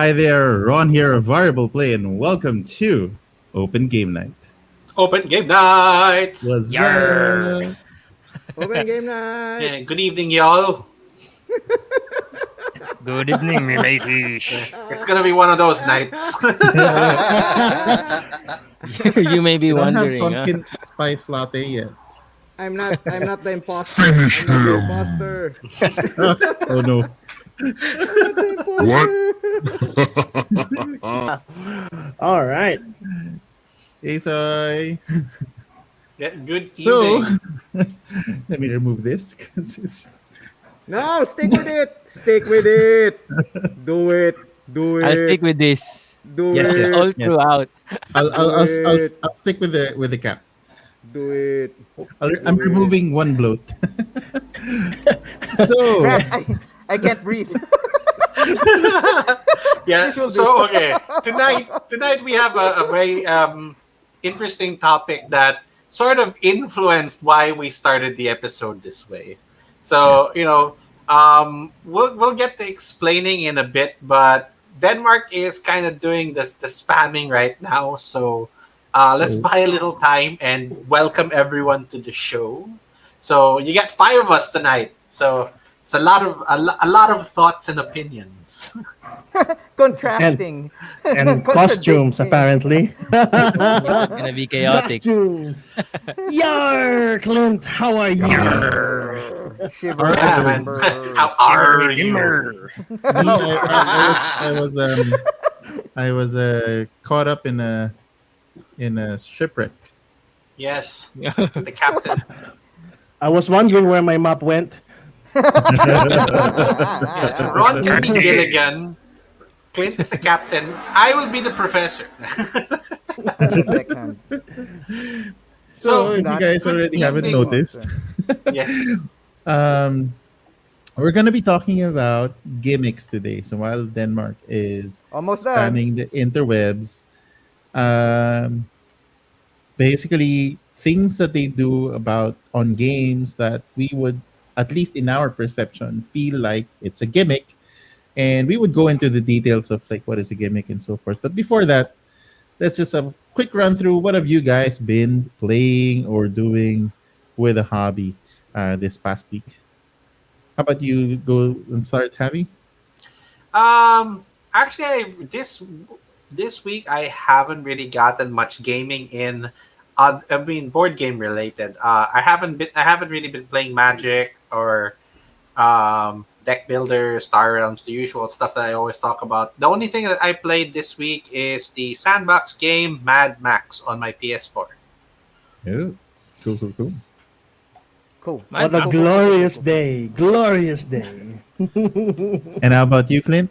Hi there, Ron here of Variable Play, and welcome to Open Game Night. Open game night. What's Yarr. up? Open game night. Yeah, good evening, y'all. Good evening, my ladies. It's gonna be one of those nights. You may be We don't have wondering, huh? pumpkin spice latte yet. I'm not the imposter. I'm not the imposter. Oh no. What? All right. Hey, soy. Yeah, good So, evening. let me remove this because it's. No, stick with it. Stick with it. Do it. Do I'll it. stick with this Do Yes, it. yes. all throughout. I'll stick with the cap. Do it. I'm removing one bloat. So, I can't breathe. Yeah. So okay, tonight we have a very interesting topic that sort of influenced why we started the episode this way. So we'll get to explaining in a bit, but Denmark is kind of doing the spamming right now. So let's buy a little time and welcome everyone to the show. So you got 5 of us tonight. So it's a lot of thoughts and opinions. Contrasting. And costumes, apparently. It's gonna be chaotic. Costumes. Yar, Clint, how are you? Shiver, Yeah, man. shiver. How are you? me, I was caught up in a shipwreck. Yes, the captain. I was wondering where my map went. Ron can be Gilligan. Clint is the captain. I will be the professor. Deckhand. So, if you Not guys good already haven't evening. noticed, Yes. we're going to be talking about gimmicks today. So while Denmark is Almost done. spanning the interwebs, um, basically things that they do about on games that we would, at least in our perception, feel like it's a gimmick, and we would go into the details of like what is a gimmick and so forth. But before that, let's just have a quick run through what have you guys been playing or doing with a hobby this past week. How about you go and start, Javi? Actually, this week I haven't really gotten much gaming in. I mean, board game related. I haven't really been playing Magic or deck builder, Star Realms, the usual stuff that I always talk about. The only thing that I played this week is the sandbox game Mad Max on my PS4. Oh, cool. Cool. My- What a glorious day. Glorious day. And how about you, Clint?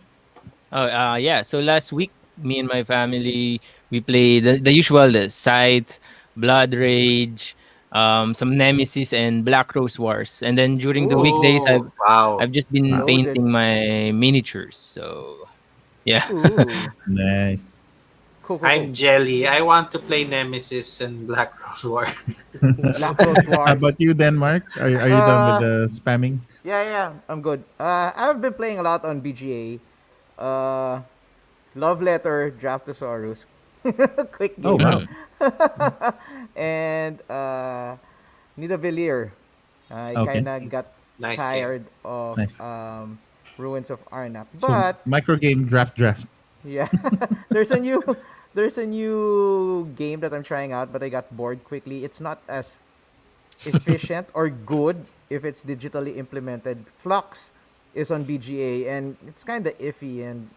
Yeah. So last week, me and my family we played the usual, the Scythe, Blood Rage, some Nemesis, and Black Rose Wars. And then during the weekdays, Ooh, wow. I've just been Loaded. painting my miniatures. So yeah. Ooh. Nice. Cool. I'm jelly. I want to play Nemesis and Black Rose War. Black Rose How Wars. about you, Denmark? Are you done with the spamming? Yeah, I'm good. I've been playing a lot on BGA. Love Letter, Draftosaurus. Quick Oh game. wow. And Nidavellir. I Okay. kind of got Nice tired of Nice. Ruins of Arnap. So But micro game draft. yeah, there's a new game that I'm trying out, but I got bored quickly. It's not as efficient or good if it's digitally implemented. Flux is on BGA and it's kind of iffy, and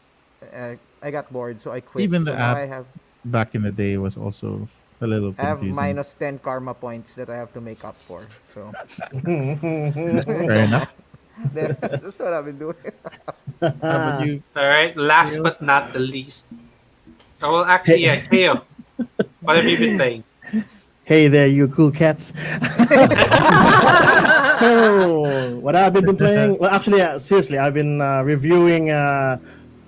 I got bored, so I quit. Even the so now app back in the day was also a little I have confusing. minus 10 karma points that I have to make up for. So Fair enough. that's what I've been doing. How about you? All right. Last Theo? but not the least. Oh, well, actually, yeah, Theo. What have you been playing? Hey there, you cool cats. So, what I've been playing? Well, actually, seriously, I've been reviewing a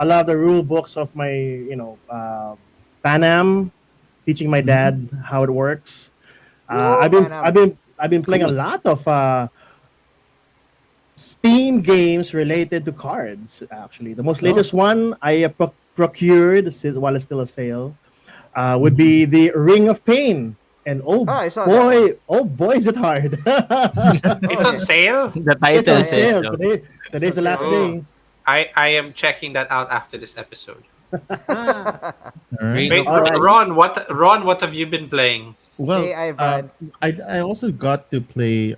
lot of the rule books of my, Pan teaching my dad how it works. I've been Pan Am. I've been I've been playing a lot of Steam games related to cards. Actually, the most latest one I procured while it's still a sale would Mhm. be the Ring of Pain. And Oh, I saw that one. oh boy, is it hard! Oh, It's on okay. sale. The It's title on Yeah, says yeah. sale so. today. It's Today's on the sale last right now. Oh, day. I am checking that out after this episode. All right. Ring Wait, of All right. Pain. Ron, what have you been playing? Well, Hey, Ivan. I also got to play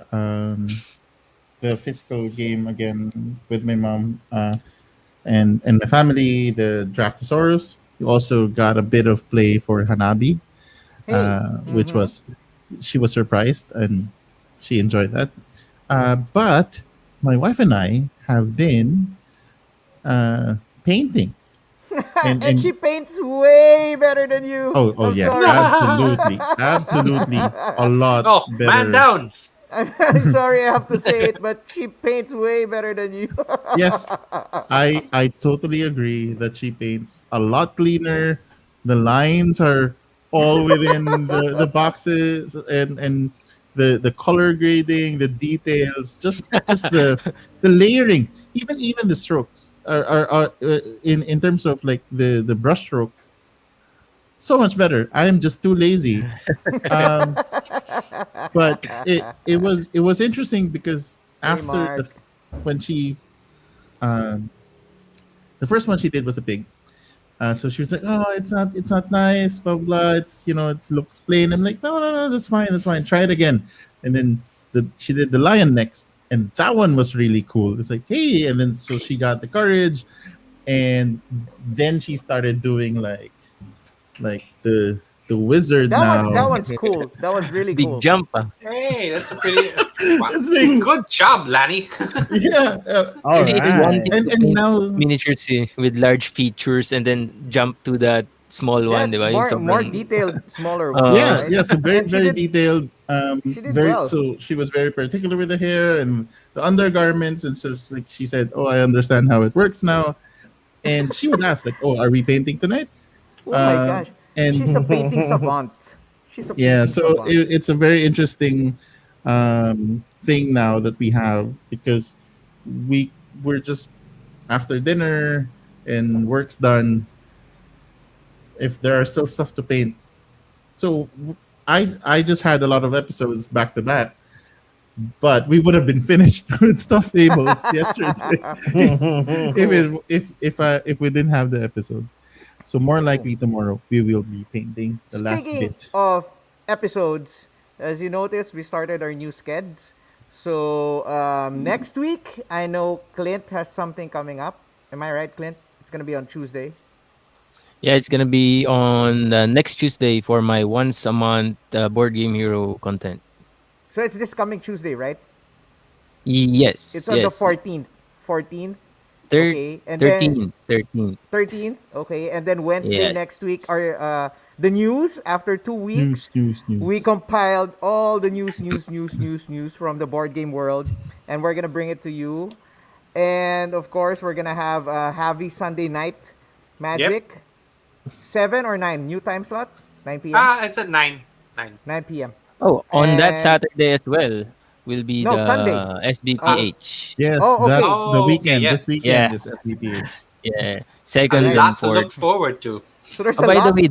the physical game again with my mom and my family, the Draftosaurus. We also got a bit of play for Hanabi, Hey. which Mm-hmm. was she was surprised and she enjoyed that. But my wife and I have been uh, painting And and she paints way better than you. oh I'm yes, sorry. absolutely a lot Oh, man better. down. I'm sorry I have to say it, but she paints way better than you. Yes, I totally agree that she paints a lot cleaner. The lines are all within the boxes and the color grading, the details, just the layering, even the strokes are in terms of like the brush strokes, so much better. I am just too lazy. Um, but it was interesting because Hey, after Mark. when she um the first one she did was a pig. So she was like, "Oh, it's not nice, blah blah. Blah. It's it looks plain." I'm like, "No, no, no, that's fine. Try it again." And then she did the lion next, and that one was really cool. It's like, "Hey," and then so she got the courage, and then she started doing like the wizard That now. one's cool. That one's really Big cool. jump. Ah. Hey, that's a pretty. Wow. It's like Good job, Lanny. yeah, All It's one right. thing to and paint now miniatures with large features and then jump to that small Yeah, one, di ba? Yung more sobrang, detailed, smaller one, uh, yeah, right? yeah. So very And very detailed. she did Very well. so she was very particular with the hair and the undergarments, and so it's like she said, "Oh, I understand how it works now." And she would ask like, "Oh, are we painting tonight?" Oh my Uh, gosh, she's and a painting savant. She's a yeah, painting so savant. it's a very interesting thing now that we have because we're just after dinner and work's done. If there are still stuff to paint, so I just had a lot of episodes back to back, but we would have been finished with stuff tables yesterday if we didn't have the episodes. So more Cool. likely tomorrow we will be painting the last Speaking bit. of episodes, as you noticed, we started our new skeds. So next week, I know Clint has something coming up. Am I right, Clint? It's gonna be on Tuesday. yeah, it's gonna be on next Tuesday for my once a month Board Game Hero content. So it's this coming Tuesday, right? Yes, It's on the yes. 14th. 14th. Thir- Okay. And then 13, 13. 13th. Okay. And then Wednesday next Yes. week are the news. After 2 weeks, we News. compiled all the news from the board game world, and we're gonna bring it to you. And of course, we're gonna have Heavy Sunday Night Yep. Magic, 7 or 9 new time slot, 9 p.m. It's at 9. 9. 9 p.m. Oh, on that And Saturday as well will be no, Sunday. the Uh, SBPH. Yes, oh, that okay. the Oh, okay, weekend. This yes. weekend Yeah, is SVPH. yeah. A Second Right. and lot to fourth. look forward to. So there's Oh, a by the lot. way,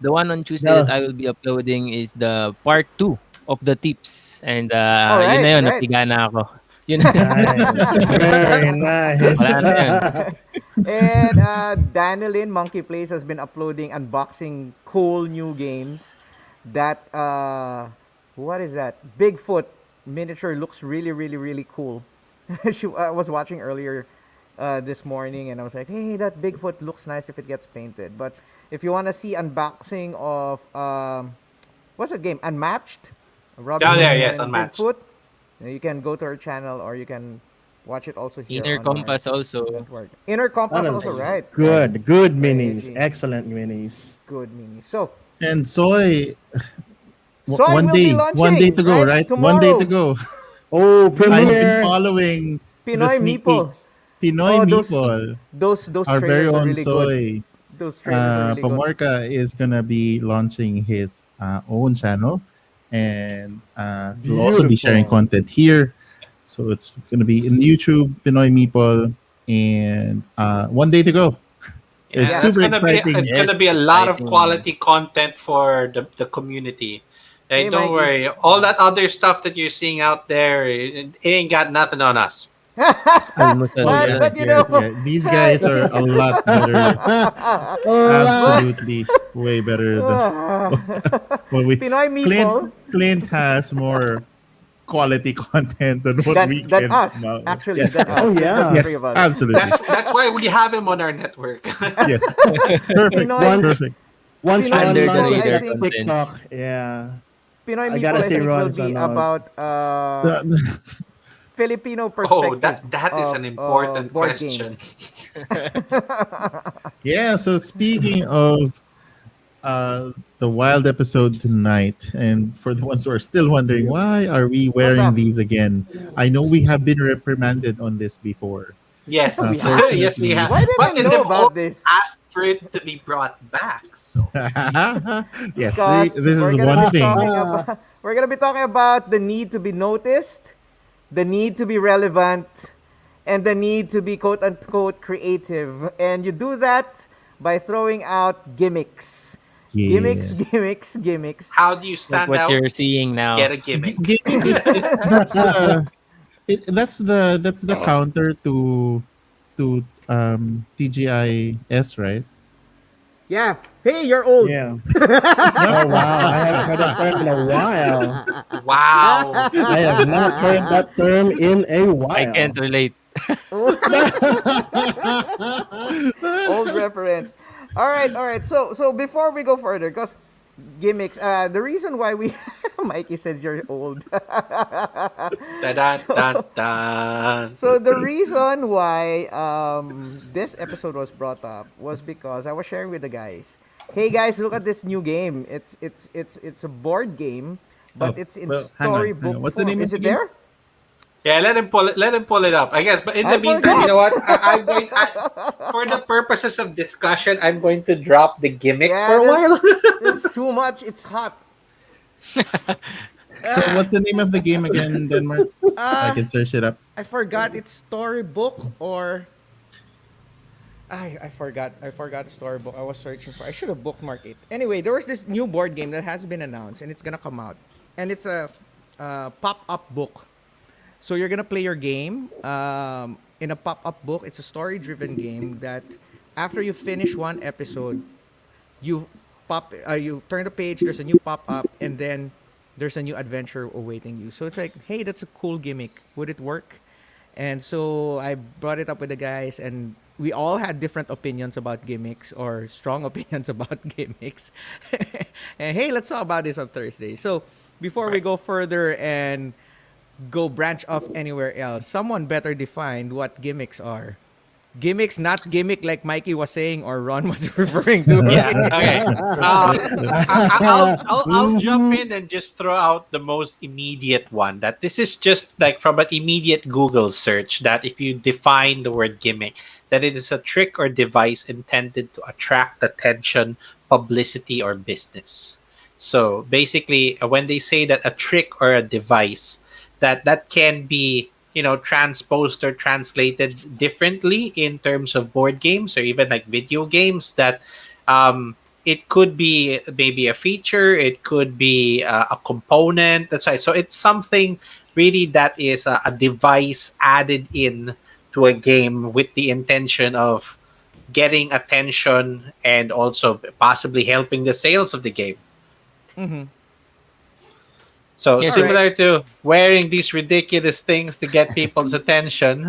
the one on Tuesday that No. I will be uploading is the part 2 of the tips. And All yun right, na yun, right. napiga na ako. Yun na. Nice. Very Wala nice. na yun. And Danilin Monkey Place has been uploading unboxing cool new games. That what is that? Bigfoot miniature looks really cool. I was watching earlier this morning, and I was like, hey, that Bigfoot looks nice if it gets painted. But if you want to see unboxing of what's the game? Unmatched, Oh, Robin there, Hood yes, and unmatched. Bigfoot. You can go to our channel, or you can watch it also here Inner on our compass also. network. Inner That Compass also, is right? Right. good I minis. agree. Excellent minis. Good mini. So And Soy, Soy one will be day launching to go, right right? One day to tomorrow. go. Oh, I have been premiere. following the Pinoy sneak Meeple. peeks. Pinoy Oh, Meeple, those our very trailers are own really good. Soy. Those trailers are really good. Pamorka is gonna be launching his own channel, and we'll also be sharing Beautiful. content here. So it's gonna be in YouTube, Pinoy Meeple, and one day to go. It's Yeah, that's super gonna be exciting. it's Yes, gonna be a lot of exciting. quality content for the community. Hey, Hey, don't Mikey. worry. All that other stuff that you're seeing out there, it ain't got nothing on us. Almost all Oh but yeah, good. but yeah, yeah. These guys are a lot better. but Absolutely, way better than when we Pinoy Clint. meeple Clint has more quality content than what we than can us come out with. actually Yes, than yes, Oh us than the yeah. three of yes. us. Absolutely. That's why we have him on our network. Yes. Perfect. Pinoy Once Perfect. once Pinoy Ron Under the meeple launches I radar that think TikTok, contents. yeah, Pinoy I gotta meeple I say think will Ron's a be nod. about The- Filipino Oh, perspective that is of an important board question. games. yeah. So speaking of the wild episode tonight, and for the ones who are still wondering why are we What's wearing up? these again, I know we have been reprimanded on this before. Yes, We have? yes, we have. Fortunately, Why didn't I But know they've about all this? asked for it to be brought back. So yes, see, Because this is one thing. we're gonna be talking about the need to be noticed, the need to be relevant, and the need to be quote unquote creative. And you do that by throwing out gimmicks. Gimmicks, Yeah. gimmicks, gimmicks. how do you Like stand what out? you're seeing Get now. a gimmick. Gaming is that's the counter to TGIS, right? Yeah. Hey, you're old. Yeah. Oh wow, I haven't heard that term in a while. Wow. I have not heard that term in a I while. can't relate. Old reference. All right. So before we go further, because gimmicks, the reason why we Mikey said you're old. Da da da so da. so the reason why this episode was brought up was because I was sharing with the guys. Hey guys, look at this new game. It's a board game, but Oh, it's in well, hang on, hang on. storybook What's the form. name of Is the it game? there? Yeah, let him pull it. Let him pull it up. I guess. But in the I meantime, you know forgot. what? I'm going. For the purposes of discussion, I'm going to drop the gimmick for Yeah, a while. there's too much. It's hot. So, what's the name of the game again, Denmark? So I Uh, can search it up. I forgot it's storybook or I forgot the storybook I was searching for. I should have bookmarked it. Anyway, there was this new board game that has been announced and it's gonna come out, and it's a pop-up book. So you're gonna play your game in a pop-up book. It's a story-driven game that after you finish one episode, you turn the page. There's a new pop-up, and then there's a new adventure awaiting you. So it's like, hey, that's a cool gimmick. Would it work? And so I brought it up with the guys, and we all had different opinions about gimmicks or strong opinions about gimmicks. And hey, let's talk about this on Thursday. So before we Right. go further and go branch off anywhere else, someone better define what gimmicks are. Gimmicks, not gimmick like Mikey was saying or Ron was referring to. Yeah. Okay. I'll jump in and just throw out the most immediate one. That this is just like from an immediate Google search. That if you define the word gimmick, that it is a trick or device intended to attract attention, publicity, or business. So basically, when they say that a trick or a device, that can be transposed or translated differently in terms of board games or even like video games, that it could be maybe a feature, it could be a component, that's right. So it's something really that is a device added in to a game with the intention of getting attention and also possibly helping the sales of the game. Mm-hmm. So Yes, All right. similar to wearing these ridiculous things to get people's attention.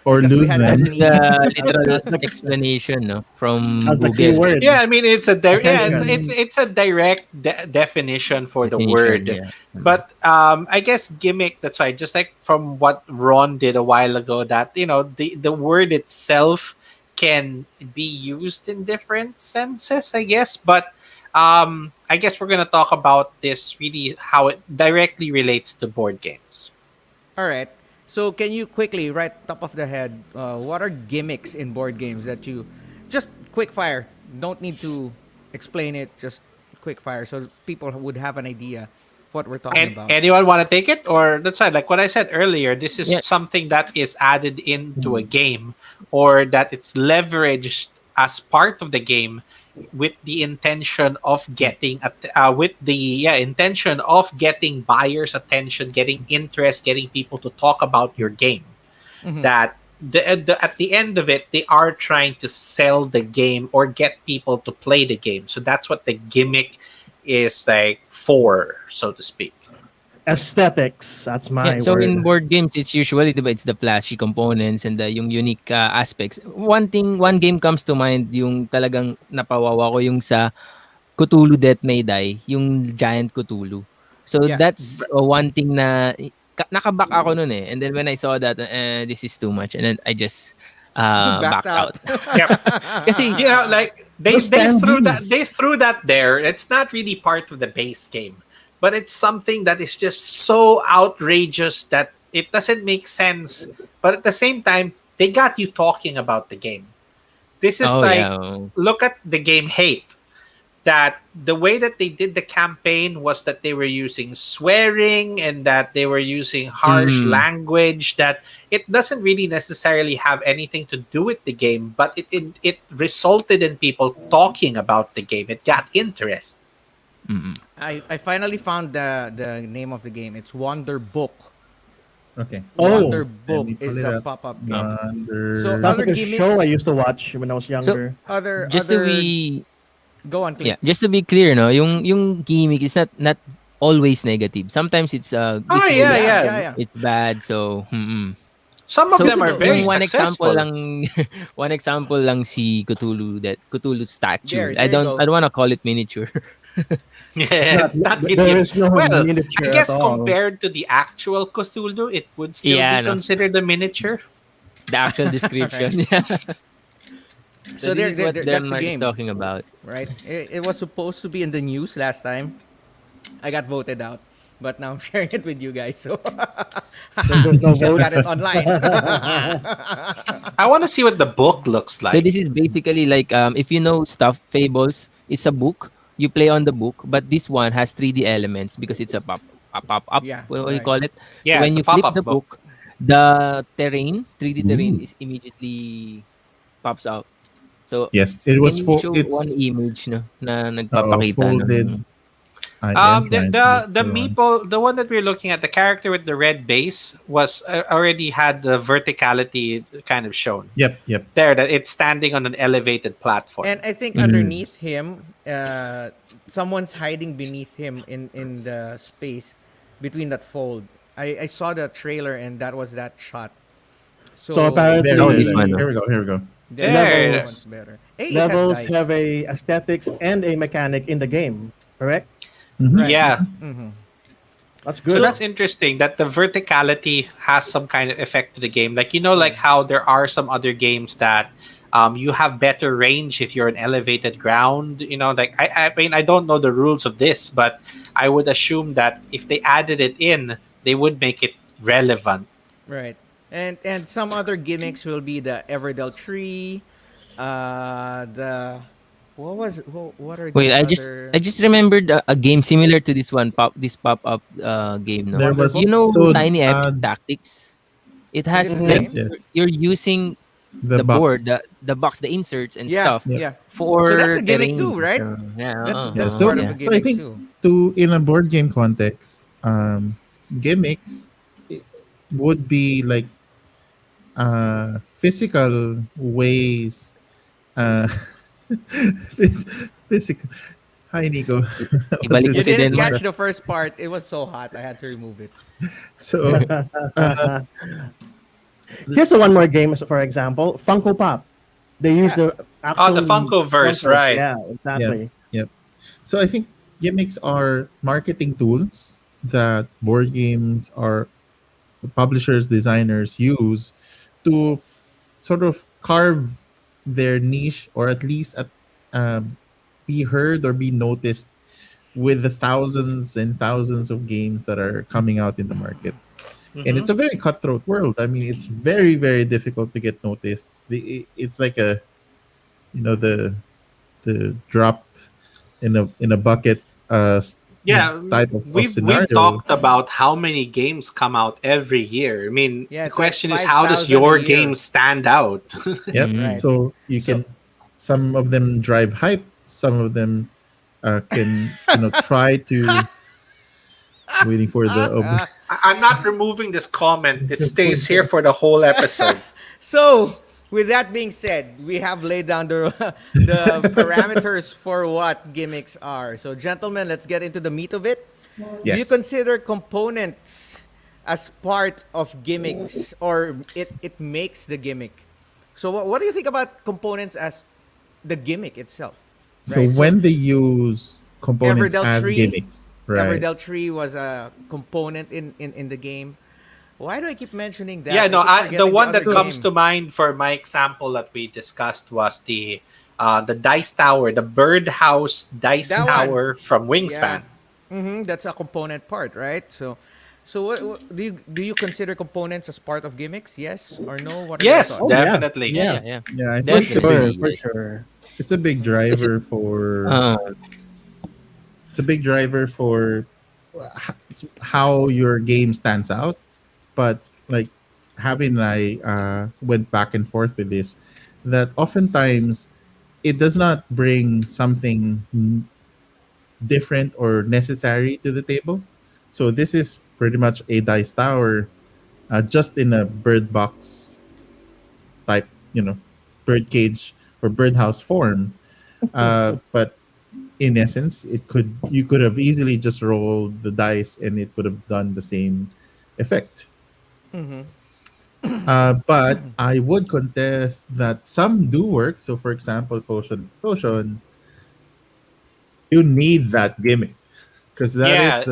Or Because we lose had that that's them. the need. literal That's the explanation, no, from that's the key Google word. Yeah, I mean it's Attention. it's a direct definition for the definition. word. Yeah. But I guess gimmick. That's right. Just like from what Ron did a while ago, that the word itself can be used in different senses, I guess. But I guess we're gonna talk about this really how it directly relates to board games. All right. So can you quickly, right top of the head, what are gimmicks in board games that you just quick fire? Don't need to explain it. Just quick fire, so people would have an idea of what we're talking And about. anyone want to take it, or that's right? Like what I said earlier, this is Yeah. something that is added into a game or that it's leveraged as part of the game with the intention of getting with the intention of getting buyers attention, getting interest, getting people to talk about your game. That at the end of it, they are trying to sell the game or get people to play the game. So that's what the gimmick is like for, so to speak. Aesthetics. That's Yeah, my so in word. board games, it's usually, diba, it's the flashy components and the yung unique aspects. One game comes to mind, yung talagang napawawa ko, yung sa Cthulhu Death May Die, yung giant Cthulhu. So Yeah. that's one thing na nakabak ako nun eh. And then when I saw that, this is too much. And then I just Backed backed out. out. Yep. Kasi, You know, like Those they standees. threw that there. It's not really part of the base game, but it's something that is just so outrageous that it doesn't make sense. But at the same time, they got you talking about the game. This is oh like, yeah. look at the game Hate. That the way that they did the campaign was that they were using swearing and that they were using harsh Mm. language, that it doesn't really necessarily have anything to do with the game, but it resulted in people talking about the game. It got interest. Mm-mm. I finally found the name of the game. It's Wonder Book. Okay. Wonder Oh, Let Book me is pull it the up. pop-up game. So Wonder. sounds other like a show I gimmicks, used to watch when I was So, younger. just to other be go on, yeah, Clint. just to be clear, no, yung gimmick is not always negative. Sometimes Oh it's yeah, good, Yeah, yeah. yeah, yeah. it's bad. So, Some of so them Kasi are very yung one example successful. lang one example lang si Cthulhu, that Cthulhu statue. there you I go. don't want to call it miniature. It's Yeah, not. it's not There really. is no Well, I miniature at guess all. compared to the actual Cthulhu, it would still be Yeah, no. considered a miniature. The actual Right. description. Yeah. So So this is what that's the Denmark is game, talking about. right? It was supposed to be in the news last time. I got voted out, but now I'm sharing it with you guys. So There's no just got votes. it online. I want to see what the book looks So like. this is basically like if you know stuff fables, it's a book. You play on the book, but this one has 3D elements because it's a pop up. Yeah, What do you right. call it? So Yeah, it's when a you flip pop-up the book. book, the terrain, 3D terrain Ooh. is immediately pops out. So Yes, it can was you full. show one It's image no na nagpapakita folded. ng I am The, trying to look the the for one. meeple, the one that we're looking at, the character with the red base was already had the verticality kind of shown Yep, yep. there. That it's standing on an elevated platform. And I think Mhm. underneath him, someone's hiding beneath him in the space between that fold. I saw the trailer and that was that shot. So So There, oh, there, this there. one. apparently, Here we go. Here we go. There. that levels one's better. Hey, it has levels dice. have a aesthetics and a mechanic in the game. Correct. Mhm. Right. Yeah. That's So good. that's interesting that the verticality has some kind of effect to the game. Like, you know, like how there are some other games that you have better range if you're in elevated ground. You know, like I mean, I don't know the rules of this, but I would assume that if they added it in, they would make it relevant. Right. And some other gimmicks will be the Everdell tree, the what are Wait, the I other just remembered a game similar to this one, this pop up game, no. There Wonder was You Book? know so Tiny Epic Tactics? It Is has it the like yes, same? yes. you're using The the board, box. the box, the inserts and Yeah, stuff Yep. yeah. So that's for a gimmick terrain. too, right? So, yeah, Yeah. That's So part of yeah. a so I gimmick think too. to in a board game context, gimmicks i- would be like physical ways. Uh, physical. Hi, Nico. What's Ibalik ko You this? si didn't Denmark. catch the first part. It was so hot. I had to remove it. So uh, Here's a one more game, for example, Funko Pop. They use Yeah. the Oh, the actual Funko verse, Funkos. right? Yeah, yeah, exactly. yep. So I think gimmicks are marketing tools that board games or publishers, designers use to sort of carve their niche or at least um, be heard or be noticed with the thousands and thousands of games that are coming out in the market. And it's a very cutthroat world. I mean, it's very, very difficult to get noticed. It's like a, the drop in a bucket Yeah, type of we've scenario. talked about how many games come out every year. I mean, Yeah, the it's like question is, how does 5,000 a your year. game stand out? Yep. Mm. Right. So you So can, some of them drive hype, some of them can, try to, waiting for the I'm not removing this comment. It stays here for the whole episode. so with that being said, we have laid down the the parameters for what gimmicks are. So gentlemen, let's get into the meat of it. Do you yes. consider components as part of gimmicks, or it makes the gimmick? So what do you think about components as the gimmick itself? So Right. So when they use components Everdell as tree, gimmicks, right? Everdell tree was a component in the game. Why do I keep mentioning Yeah, that? I no, keep the forgetting the one other that So comes game. to mind for my example that we discussed was the dice tower, the birdhouse dice That one. tower from Yeah. Wingspan. That's a component part, right? So what do you consider components as part of gimmicks? Yes or no? What are your Yes, Oh thoughts? yeah, definitely. Yeah, yeah, yeah, yeah. yeah, I for think sure, Definitely. for Like, sure. it's a big cause driver for uh, it's a big driver for how your game stands out. But like, having I went back and forth with this, that oftentimes it does not bring something different or necessary to the table. So this is pretty much a dice tower, just in a bird box type, bird cage or birdhouse form. But in essence, you could have easily just rolled the dice and it would have done the same effect. But I would contest that some do work. So, for example, potion explosion, you need that gimmick because Yeah,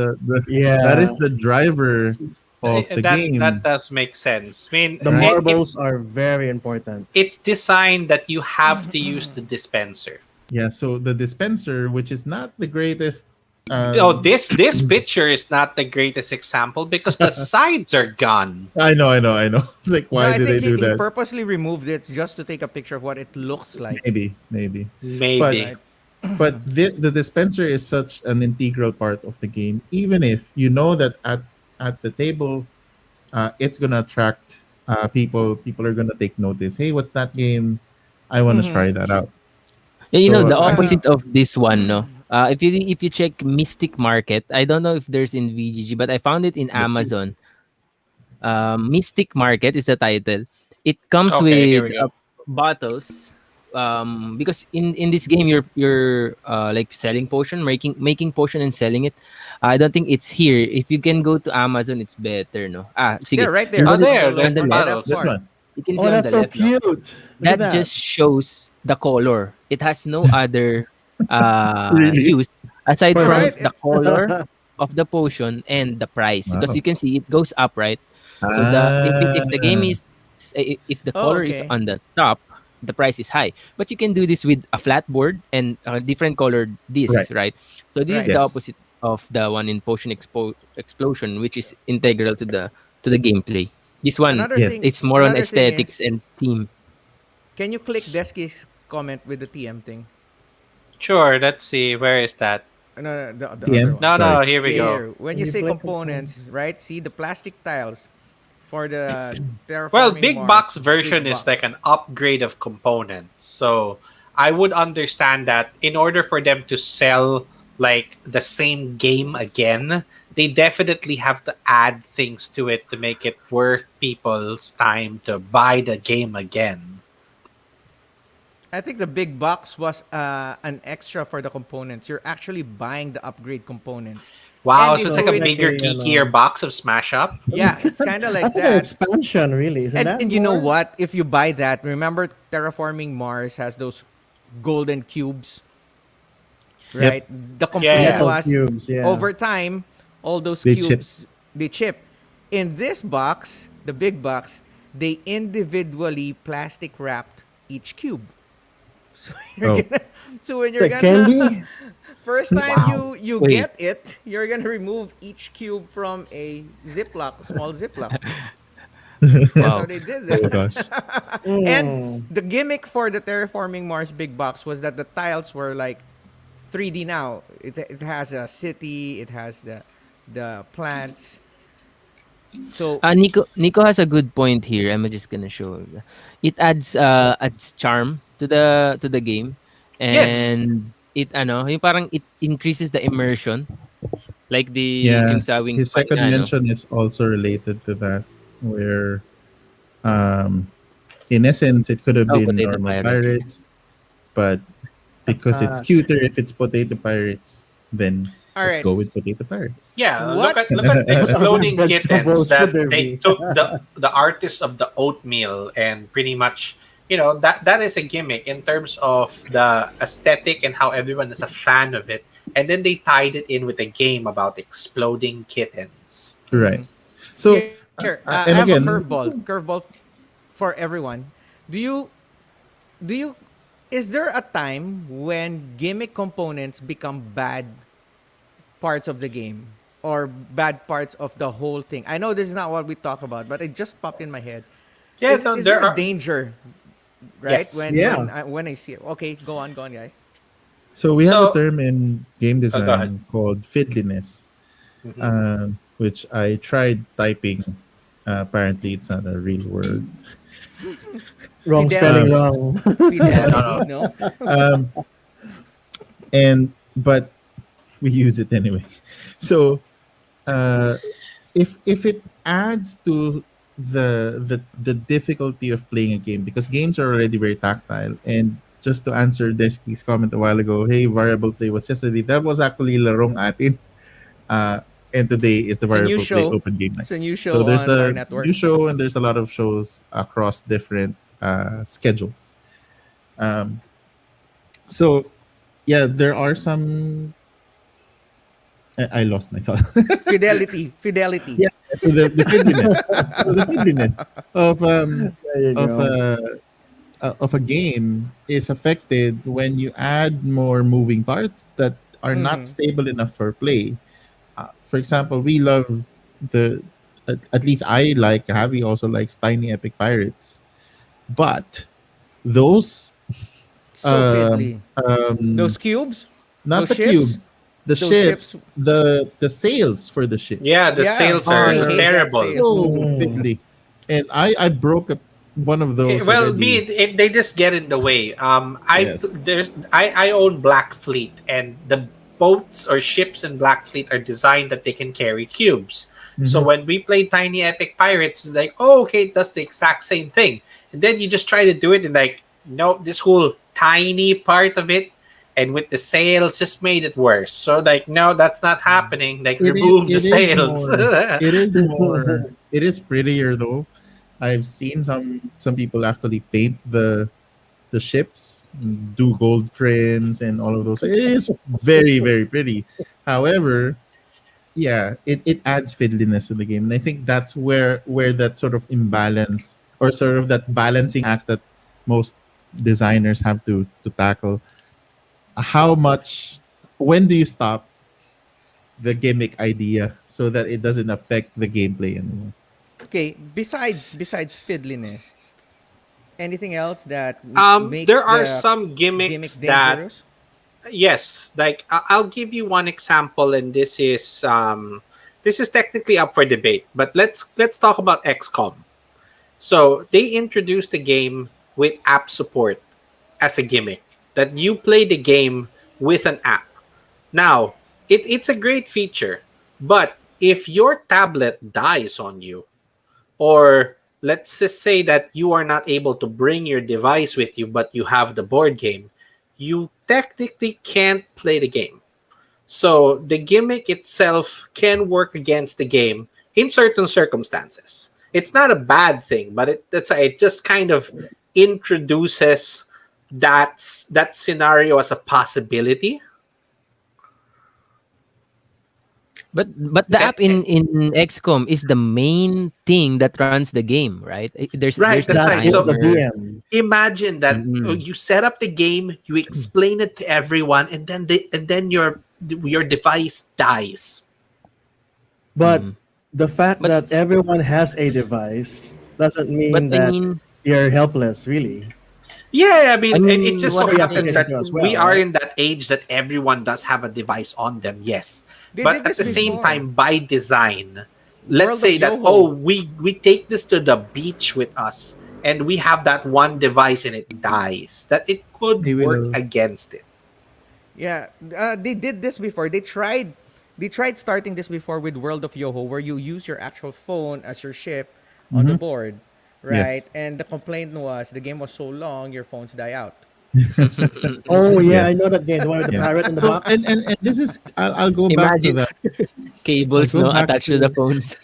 that is Yeah, the driver of the that game, does make sense. I mean, the right? marbles are very important. it's designed that you have to use the dispenser. Yeah. So the dispenser, which is not the greatest. Oh, Um, this picture is not the greatest example because the sides are gone. I know. Like, No, why I did they think do he that? purposely removed it just to take a picture of what it looks like. Maybe. But Maybe. Right. the dispenser is such an integral part of the game. Even if you know that at the table, it's gonna attract people. People are gonna take notice. Hey, what's that game? I want to try that out. yeah, So the I think opposite of this one, no. If you check Mystic Market, I don't know if there's in VGG, but I found it in let's see. Amazon. Mystic Market is the title. It comes Okay, here with we go. bottles. Because in this game you're like selling potion, making potion and selling it. I don't think it's here. If you can go to Amazon, it's better, no. Sige. There, right You there Oh, can on there, the on there's the the on the left. left This bottles. part. one. You can see Oh, on that's the so left, no. cute. Look at That that. just shows the color. It has no other Really? use aside All from right. Purpose. the It's color of the potion and the price, because Wow. you can see it goes up, right? So the if the game Ah, if the color is oh, on the okay. top, the price is high. But you can do this with a flat board and different colored discs, right. right? So this is Right. the Yes. opposite of the one in Explosion, which is integral to the gameplay. This one, Yes. it's more on Another thing aesthetics is, and theme. can you click Desky's comment with the TM thing? Sure, let's see. Where is that? No, no, the other TM. one. No, Sorry. no, here we Yeah, go. here. When When you you say play component. components, right? See the plastic tiles for the Well, terraforming big box Mars big version is like box. an upgrade of components. So I would understand that in order for them to sell like the same game again, they definitely have to add things to it to make it worth people's time to buy the game again. I think the big box was an extra for the components. You're actually buying the upgrade components. Wow, And so in it's So like a it's doing like bigger, a, geekier box of Smash Up. yeah, it's kind of like that's like an that. expansion, really, isn't that And you know more? what? If you buy that, remember terraforming Mars has those golden cubes, Yep. right? The complaint Yeah. Metal was cubes, yeah. over time, all those They chip. cubes they chip. In this box, the big box, they individually plastic wrapped each cube. So you're Oh, gonna, so when you're The gonna candy. first time Wow. you Wait. get it, you're gonna remove each cube from a Ziploc, small Ziploc. That's how Wow. they did oh that. gosh. And Mm. the gimmick for the terraforming Mars big box was that the tiles were like 3D now. It has a city. It has the plants. So Nico has a good point here. I'm just gonna show. It adds charm to the game, Yes. and it yung parang it increases the immersion, like the Yeah, Sing-Sawing his spine second nga, no? mention is also related to that, where um, in essence it could have Oh, been Potato normal Pirates. pirates, but because it's cuter if it's potato pirates, then all let's right. go with potato pirates. Yeah, What look at What other exploding vegetable kittens should that there they be? took the artist of the oatmeal and pretty much, that is a gimmick in terms of the aesthetic and how everyone is a fan of it, and then they tied it in with a game about exploding kittens. Right. Here, So, I have a and again, curveball for everyone. Do you do you is there a time when gimmick components become bad parts of the game or bad parts of the whole thing? I know this is not what we talk about, but it just popped in my head. Yeah, no, Is there there a are. danger, right? Yes. When I see it. Okay, go on, guys. so we have a So, term in game go ahead. design called fiddliness, Mhm. which I tried typing. Apparently, it's not a real word. Wrong spelling, Um, Fidelity, wrong. Yeah, no, fidelity, no. no. um, but we use it anyway. So, uh, if it adds to the difficulty of playing a game, because games are already very tactile, and just to answer Desky's comment a while ago, hey, variable play was yesterday. That was actually larong atin. Uh, and today is the It's a new variable play show. open game night. It's a new So show there's on our a network. new show and there's a lot of shows across different schedules. Um, so yeah, there are some. I lost my thought. Fidelity. Yeah, so the fiddliness. So the fiddliness of There you of go. of a game is affected when you add more moving parts that are not Mm-hmm. stable enough for play. For example, we love the at least I like Javi also likes Tiny Epic Pirates, but those So um, fiddly. um Those cubes, not those the ships, cubes, the those ships. ships, the sails for the Yeah, ships the Yeah, sales I are are hate that terrible. sale. so Mm. fiddly, and I broke up one of those Well, me, already. they just get in the way. Yes. I own Black Fleet, and the boats or ships in Black Fleet are designed that they can carry cubes. So Hmm. when we play Tiny Epic Pirates, it's like, oh, okay, it does the exact same thing, and then you just try to do it, and like, no, this whole tiny part of it, and with the sails, just made it worse. So like, no, that's not happening. Like, remove the It is sails. more. It is more. It is prettier though. I've seen some people actually paint the ships, do gold trims and all of those. It is very very pretty. However, yeah, it adds fiddliness to the game, and I think that's where that sort of imbalance or sort of that balancing act that most designers have to tackle. How much? When do you stop the gimmick idea so that it doesn't affect the gameplay anymore? Okay, besides fiddliness, anything else that There makes are the some gimmicks gimmick that, dangerous? yes, like I'll give you one example, and this is technically up for debate, but let's talk about XCOM. So they introduced the game with app support as a gimmick, that you play the game with an app. Now, it's a great feature, but if your tablet dies on you, or let's just say that you are not able to bring your device with you, but you have the board game, you technically can't play the game. So the gimmick itself can work against the game in certain circumstances. It's not a bad thing, but it just kind of introduces that scenario as a possibility. But Is the that app in XCOM is the main thing that runs the game, right? There's right? the That's That right. is So the timer. DM. imagine that Mm-mm. you set up the game, you explain it to everyone, and then your device dies. But Mm. the fact But that everyone has a device doesn't but mean I that mean, you're helpless, really. Yeah, I I mean, it mean, just what so I'm Yeah, happens saying, that PlayStation as we well, are right? in that age that everyone does have a device on them, yes. They But did at this the same before. time, by design, let's World of say that, oh, Yoho. we take this to the beach with us, and we have that one device and it dies, that it could They work will. against it. Yeah, they did this before. They tried starting this before with World of Yoho, where you use your actual phone as your ship on the Mhm. board, right? Yes. And the complaint was the game was so long, your phones die out. Oh yeah, Yeah. I know that game. The one with the Yeah. parrot in the So box. and this is I'll go back to imagine that. I'll cables go no back attached to the to phones.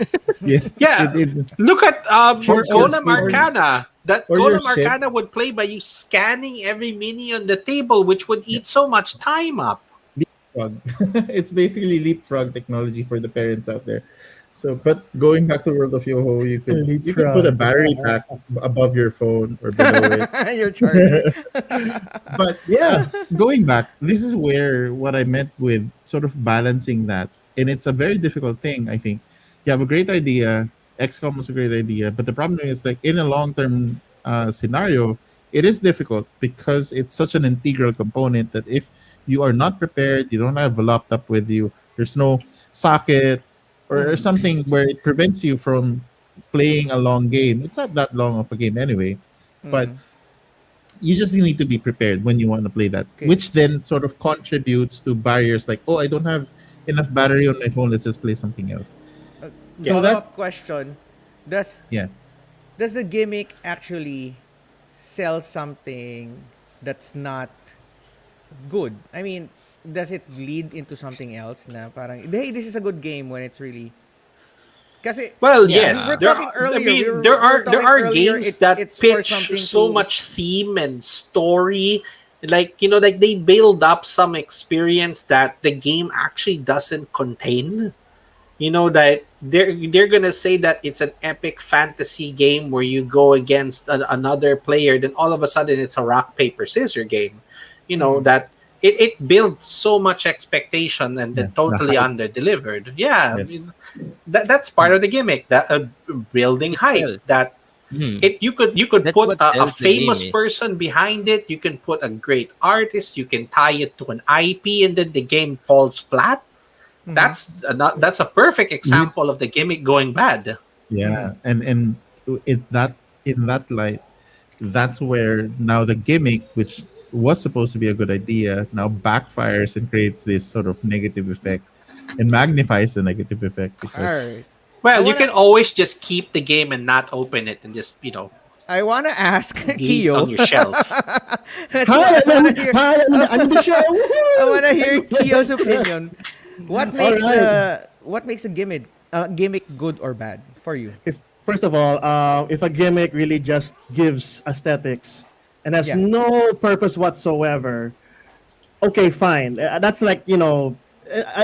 yes. Yeah, It look at or or Golem or Arcana. That or your Golem ship. Arcana would play by you scanning every mini on the table, which would Yeah. eat so much time up. Leapfrog. It's basically leapfrog technology for the parents out there. So, but going back to World of Yoho, you could put a Leapfrog. battery pack above your phone or below it. Your charger. But Yeah. going back, this is where what I meant with sort of balancing that, and it's a very difficult thing. I think you have a great idea. XCOM was a great idea, but the problem is like in a long term scenario, it is difficult because it's such an integral component that if you are not prepared, you don't have a laptop with you, there's no socket or Mhm. something where it prevents you from playing a long game. It's not that long of a game anyway, but Mhm. you just need to be prepared when you want to play that, Okay. which then sort of contributes to barriers like, oh, I don't have enough battery on my phone. Let's just play something else. Yeah. So Follow that, up question: Does yeah, does the gimmick actually sell something that's not good? I mean, does it lead into something else? Na parang, hey, this is a good game when it's really. Kasi, Well, yeah, yes, we're there. talking Are, I earlier. mean, We were there talking are earlier. games that It's for pitch something so to. much theme and story, like like they build up some experience that the game actually doesn't contain. That they're gonna say that it's an epic fantasy game where you go against another player, then all of a sudden it's a rock paper scissor game. Mhm. That it builds so much expectation and yeah, then the totally hype. under delivered. Yeah, I Yes. mean, that's part of the gimmick, that building It hype, sells. that Hmm. you could That's put what a sells the game, famous eh. person behind it, you can put a great artist, you can tie it to an IP, and then the game falls flat. Mhm. That's a perfect Which, example of the gimmick going bad. Mhm. yeah, and in that light, that's where now the gimmick, which was supposed to be a good idea, now backfires and creates this sort of negative effect and magnifies the negative effect All because right. I Well, you wanna can always just keep the game and not open it and just I wanna ask leave it on Kyo. your shelf. That's Hi, why I wanna hear. hi, I'm in the show. I Woohoo! wanna hear Kyo's Yes. opinion. All right. What makes a gimmick good or bad for you? If first of all, if a gimmick really just gives aesthetics and has Yeah. no purpose whatsoever, okay, fine. That's like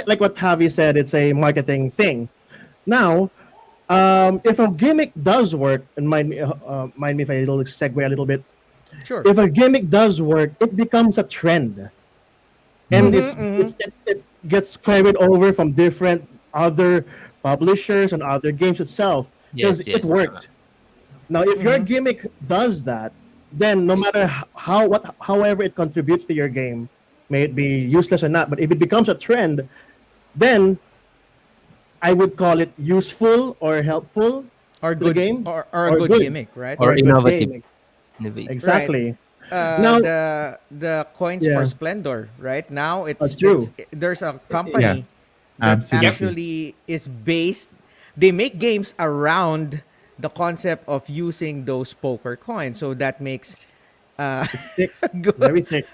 like what Javi said. It's a marketing thing. Now, if a gimmick does work, and mind me if I little segue a little bit. Sure. If a gimmick does work, it becomes a trend, and mm, it gets carried over from different other publishers and other games itself because Yes, it yes, tama. worked. Now, if your gimmick does that, then no matter however it contributes to your game, may it be useless or not, but if it becomes a trend, then I would call it useful or helpful Or to the good game or a or good good gimmick, right? or Or a good innovative. game. Innovative. Right. Exactly. Now, The coins for yeah, Splendor, right? Now that's it's true. there's a yeah, company that absolutely. actually is based. They make games around the concept of using those poker coins, so that makes It's thick, good. very thick.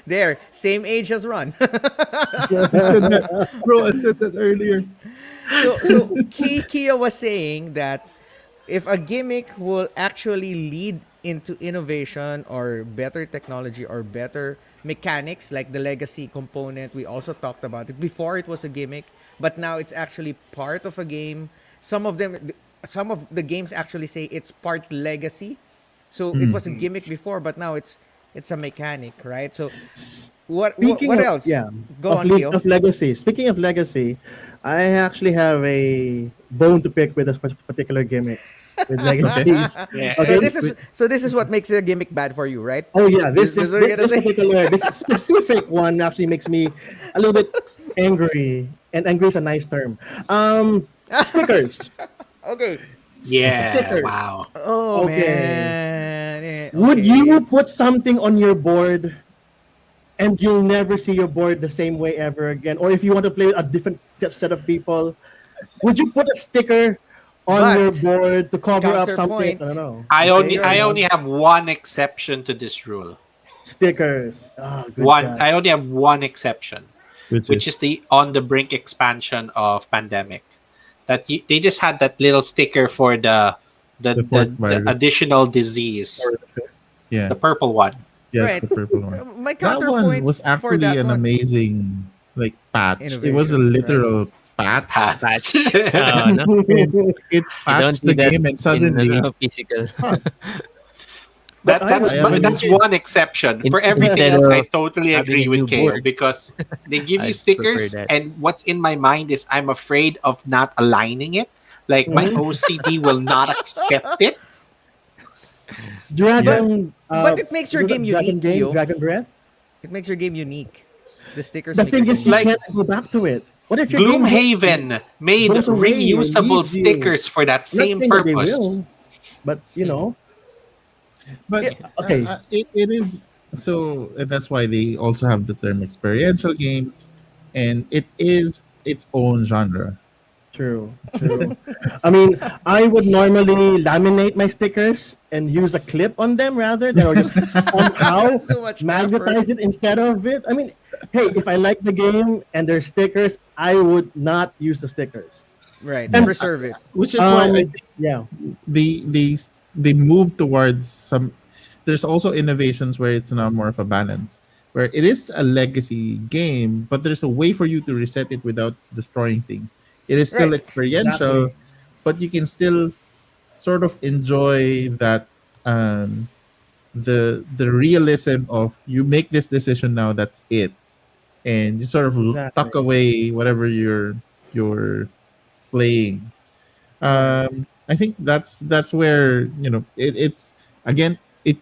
There, same age as Ron. I said that, bro. I said that earlier. So Kia was saying that if a gimmick will actually lead into innovation or better technology or better mechanics, like the legacy component, we also talked about it before. It was a gimmick, but now it's actually part of a game. Some of the games actually say it's part legacy. So it Mm. was a gimmick before, but now it's a mechanic, right? So Speaking what of else? yeah, Go on, Kyo. of legacy. Speaking of legacy, I actually have a bone to pick with this particular gimmick. with Okay. legacies. Yeah. So Okay. this is what makes a gimmick bad for you, right? Oh yeah, This what you're gonna this say? particular this specific one actually makes me a little bit angry, and angry is a nice term. Stickers, Okay. Yeah. stickers. Wow. Oh Okay, man. would Okay. you put something on your board and you'll never see your board the same way ever again? Or if you want to play with a different set of people, would you put a sticker on your But board to cover up something? I don't counterpoint. know. I Okay, only You're I you know, only have one exception to this rule. stickers. Ah, good One God. I only have one exception, Which which is is the on the brink expansion of pandemic. They just had that little sticker for the fourth the virus additional disease, or the fifth. Yeah. the purple one. Yes, Right. the purple one. My That one counterpoint was for actually that an one, amazing like patch. It was a innovation, right? literal patch, Patch. Patch. No, and it you don't patched see the that game, and in suddenly, physical. huh? But I That's I haven't that's used. one exception. For everything Instead else, I of totally having a agree with new KO board, because they give you I'd prefer stickers, that. and what's in my mind is I'm afraid of not aligning it. Like my Mhm. OCD will not accept it. Yeah, But Dragon, it makes your what was game that Dragon unique, game? Kyo. Dragon Breath. It makes your game unique. The stickers The make your thing game is, you unique. Like can't go back to it. What if your game Gloomhaven made goes away or reusable leaves you? stickers for that I'm not same saying that they purpose. will, but but yeah, okay, it is so. That's why they also have the term experiential games, and it is its own genre. true, true. I mean, I would normally laminate my stickers and use a clip on them rather than, or just somehow That's too much effort. magnetize it instead of it. I mean, hey, if I like the game and there's stickers, I would not use the stickers. Right. Yeah, And Preserve it. which is why I think yeah, they they they move towards some. There's also innovations where it's now more of a balance, where it is a legacy game, but there's a way for you to reset it without destroying things. It is still Right. experiential, exactly. but you can still sort of enjoy that um the realism of you make this decision now, that's it, and you sort of tuck Exactly. away whatever you're playing. Right. I think that's where it's again it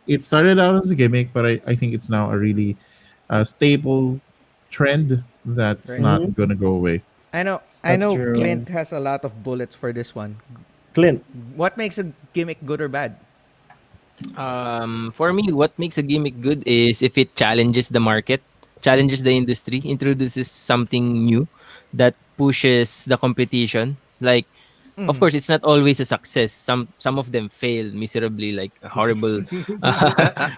it started out as a gimmick, but I think it's now a really stable trend that's Right. not Hmm. gonna go away. I That's know true. Clint has a lot of bullets for this one. Clint. What makes a gimmick good or bad? For me, what makes a gimmick good is if it challenges the market, challenges the industry, introduces something new that pushes the competition. Like, of Mhm. course, it's not always a success. Some of them fail miserably, like horrible,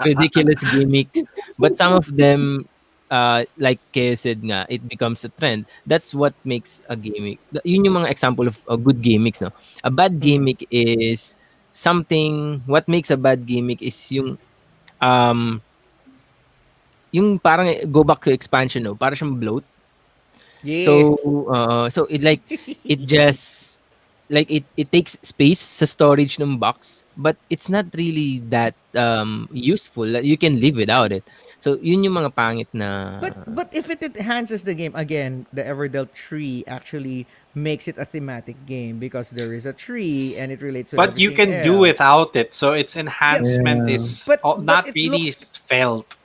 ridiculous gimmicks. But some of them, like Keo said nga, it becomes a trend. That's what makes a gimmick. Yun yung mga example of good gimmicks, no? A bad Mhm. gimmick is something. What makes a bad gimmick is um yung parang go back to expansion, no? Para siyang bloat. Yeah. So, so it just like it takes space sa storage ng box, but it's not really that useful. Like, you can live without it. So, yun yung mga pangit na But if it enhances the game again, the Everdell tree actually makes it a thematic game because there is a tree and it relates to But you everything can do else. without it, so its Yeah, enhancement Yeah. is but not it really looks felt.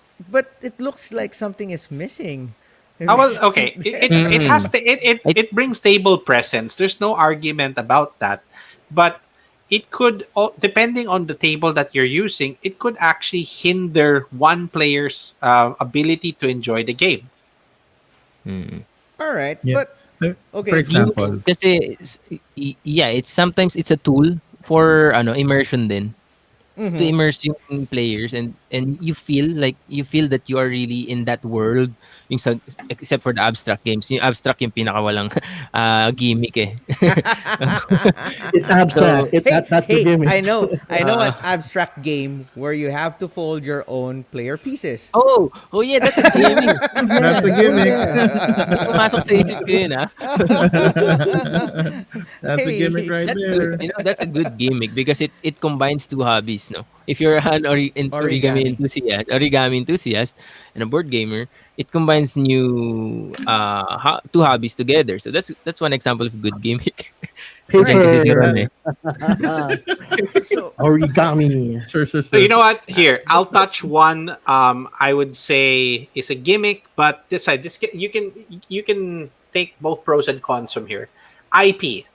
like something is missing. Well, okay. It has mm, it brings table presence. There's no argument about that. But it could, depending on the table that you're using, it could actually hinder one player's ability to enjoy the game. mm. All right, Yeah. but For okay. Gimmicks example, kasi yeah, it's sometimes it's a tool for immersion din. To Mhm. immerse yung players, and you feel that you are really in that world, yung sa, except for the abstract games. Yung abstract yung pinakawalang gimmick eh. It's So abstract. That's the Hey, gimmick. I know an uh, abstract game where you have to fold your own player pieces. oh yeah, that's a gimmick. Oh that's a yeah. Oh gimmick. yeah. Pumasok sa isip ko yun, ah. That's a gimmick Hey, right That's good. there. That's a good gimmick because it combines two hobbies, no? If you're an origami. origami enthusiast, and a board gamer, it combines new two hobbies together. So that's one example of good gimmick. All right. Diyan kasi si Ron Paper. eh. So Origami. Sure, sure, So sure. you know what? Here, I'll just the touch one. I would say is a gimmick, but this side, you can take both pros and cons from here. IP.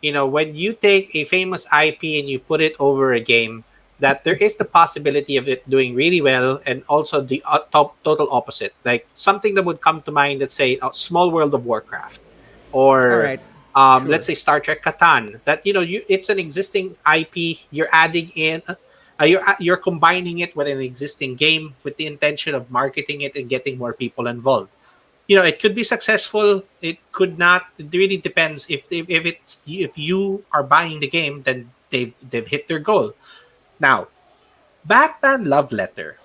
When you take a famous IP and you put it over a game, that there is the possibility of it doing really well, and also the total opposite. Like something that would come to mind, let's say, Small World of Warcraft, all or right. let's Sure. say Star Trek Catan. That it's an existing IP. You're adding in, you're combining it with an existing game with the intention of marketing it and getting more people involved. It could be successful. It could not. It really depends. If you are buying the game, then they've hit their goal. Now, Batman Love Letter.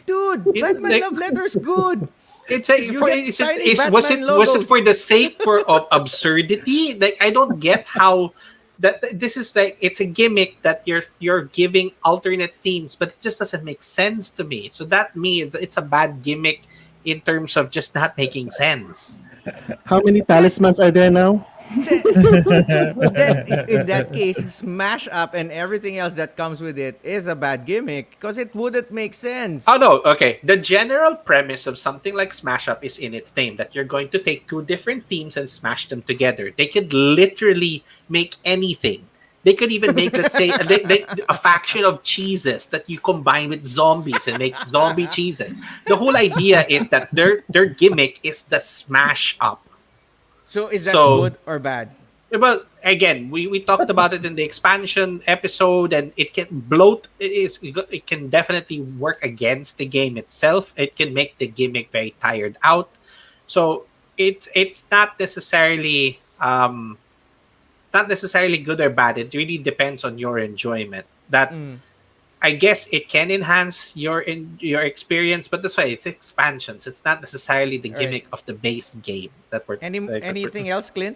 Dude, Batman Like, Love Letter's good. it's a You for get is it tiny is was Batman it was it logos. for the sake of absurdity? Like, I don't get how that this is like, it's a gimmick that you're giving alternate themes, but it just doesn't make sense to me. So that me it's a bad gimmick in terms of just not making sense. How many Then, talismans are there now? then, then in that case, Smash Up and everything else that comes with it is a bad gimmick because it wouldn't make sense. Oh no, okay. The general premise of something like Smash Up is in its name, that you're going to take two different themes and smash them together. They could literally make anything. They could even make, let's say, a faction of cheeses that you combine with zombies and make zombie cheeses. The whole idea is that their gimmick is the Smash Up. So is that So, good or bad? well, again, we talked about it in the expansion episode, and it can bloat. It can definitely work against the game itself. It can make the gimmick very tired out. So it's not necessarily good or bad. It really depends on your enjoyment. That, Mm. I guess, it can enhance your experience, but that's why it's expansions. It's not necessarily the All right. gimmick of the base game that we're. Anything else, Clint?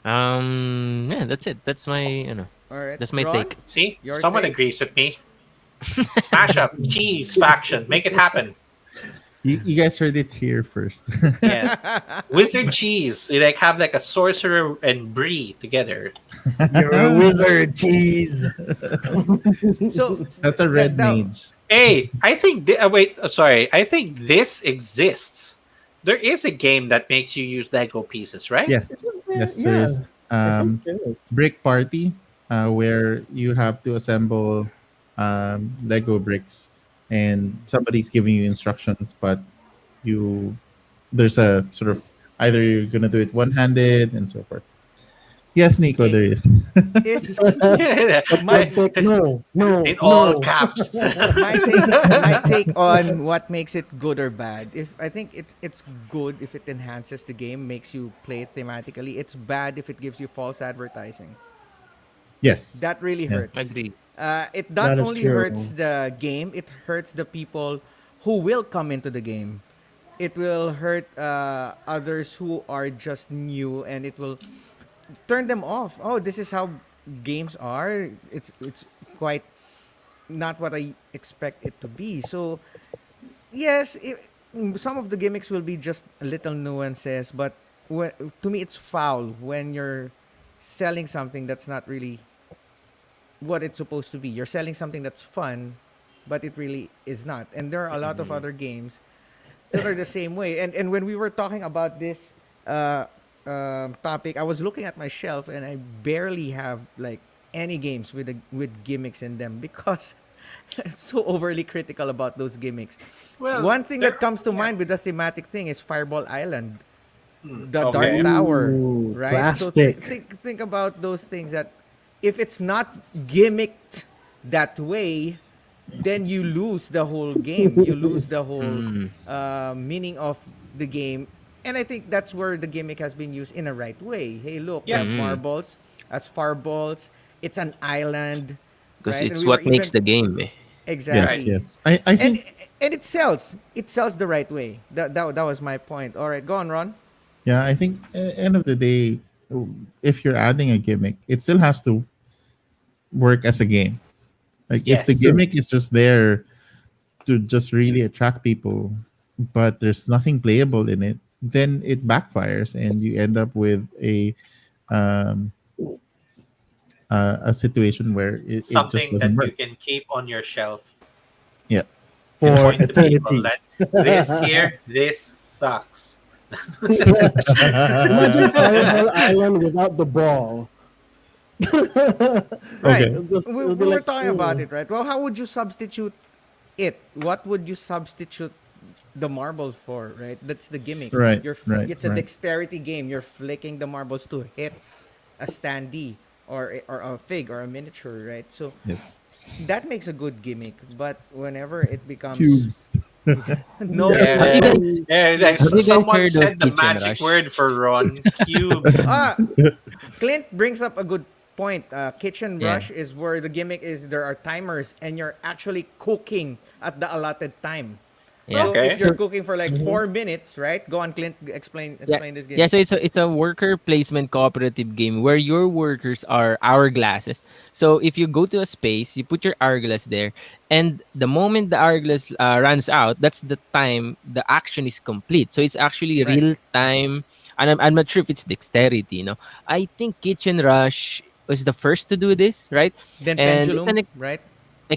Yeah, that's it. That's my, All right, that's my Ron, take. See, your someone take. agrees with me. Smash Up cheese faction, make it happen. You guys heard it here first. Yeah, wizard cheese. You like have like a sorcerer and brie together. You're a wizard, cheese. So That's a that, red that mage. Hey, I think. Wait, sorry. I think this exists. There is a game that makes you use Lego pieces, right? Yes, Isn't yes, there? there Yeah, is. I think there is. Brick Party, where you have to assemble Lego bricks, and somebody's giving you instructions, but you there's a sort of, either you're gonna do it one-handed and so forth. Yes, Nico, i- there is. is But, my but no, no, In all no. caps. my take on what makes it good or bad. If I think it's good if it enhances the game, makes you play it thematically. It's bad if it gives you false advertising. Yes. That really Yeah. hurts. Agreed. It That not is only true. hurts the game, it hurts the people who will come into the game. It will hurt others who are just new, and it will turn them off. Oh, this is how games are. It's quite not what I expect it to be. So yes, some of the gimmicks will be just little nuances, but to me, it's foul when you're selling something that's not really what it's supposed to be. You're selling something that's fun, but it really is not. And there are a lot of other games that are the same way. And when we were talking about this topic, I was looking at my shelf and I barely have like any games with gimmicks in them because I'm so overly critical about those gimmicks. Well, One thing that comes to yeah. mind with the thematic thing is Fireball Island, the Okay. Dark Tower, Ooh, right? So plastic. think about those things that if it's not gimmicked that way, then you lose the whole game. You lose the whole Mm. meaning of the game. And I think that's where the gimmick has been used in a right way. Hey, look, we Yeah. have Mm. marbles as fireballs. It's an island, Because right? And it's we were what makes even the game. Eh. Yes, exactly. yes. I And think, and it sells. It sells the right way. That was my point. All right, go on, Ron. yeah, I think end of the day, if you're adding a gimmick, it still has to work as a game. Like if the Yes. gimmick is just there to just really attract people, but there's nothing playable in it, then it backfires and you end up with um, a situation where it just Something doesn't that work. you can keep on your shelf Yeah. and for point to people eternity. that this here, this sucks. Imagine Fireball Island without the ball. Right. Okay. It'll We be were like, talking about oh, it, right? Well, how would you substitute it? What would you substitute the marbles for, right? That's the gimmick. Right. Right. It's a Right. dexterity game. You're flicking the marbles to hit a standee or a fig or a miniature, right? So Yes. that makes a good gimmick. But whenever it becomes Cubes. no yes, Have Yeah. you cube, guys actually, Yeah, have you guys someone heard of said the Kitchen magic Rush? word for Ron, cubes. ah, Clint brings up a good point. Kitchen Yeah. rush is where the gimmick is there are timers and you're actually cooking at the allotted time. Yeah. So if Okay. you're So cooking for like mhm. 4 minutes, right? Go on, Clint. yeah. Explain this Yeah, gimmick. so it's a worker placement cooperative game where your workers are hourglasses. So if you go to a space, you put your hourglass there, and the moment the hourglass runs out, that's the time the action is complete. So it's actually Right. real time, and I'm not sure if it's dexterity. I think Kitchen Rush was the first to do this, right? Then And it's pendulum, right?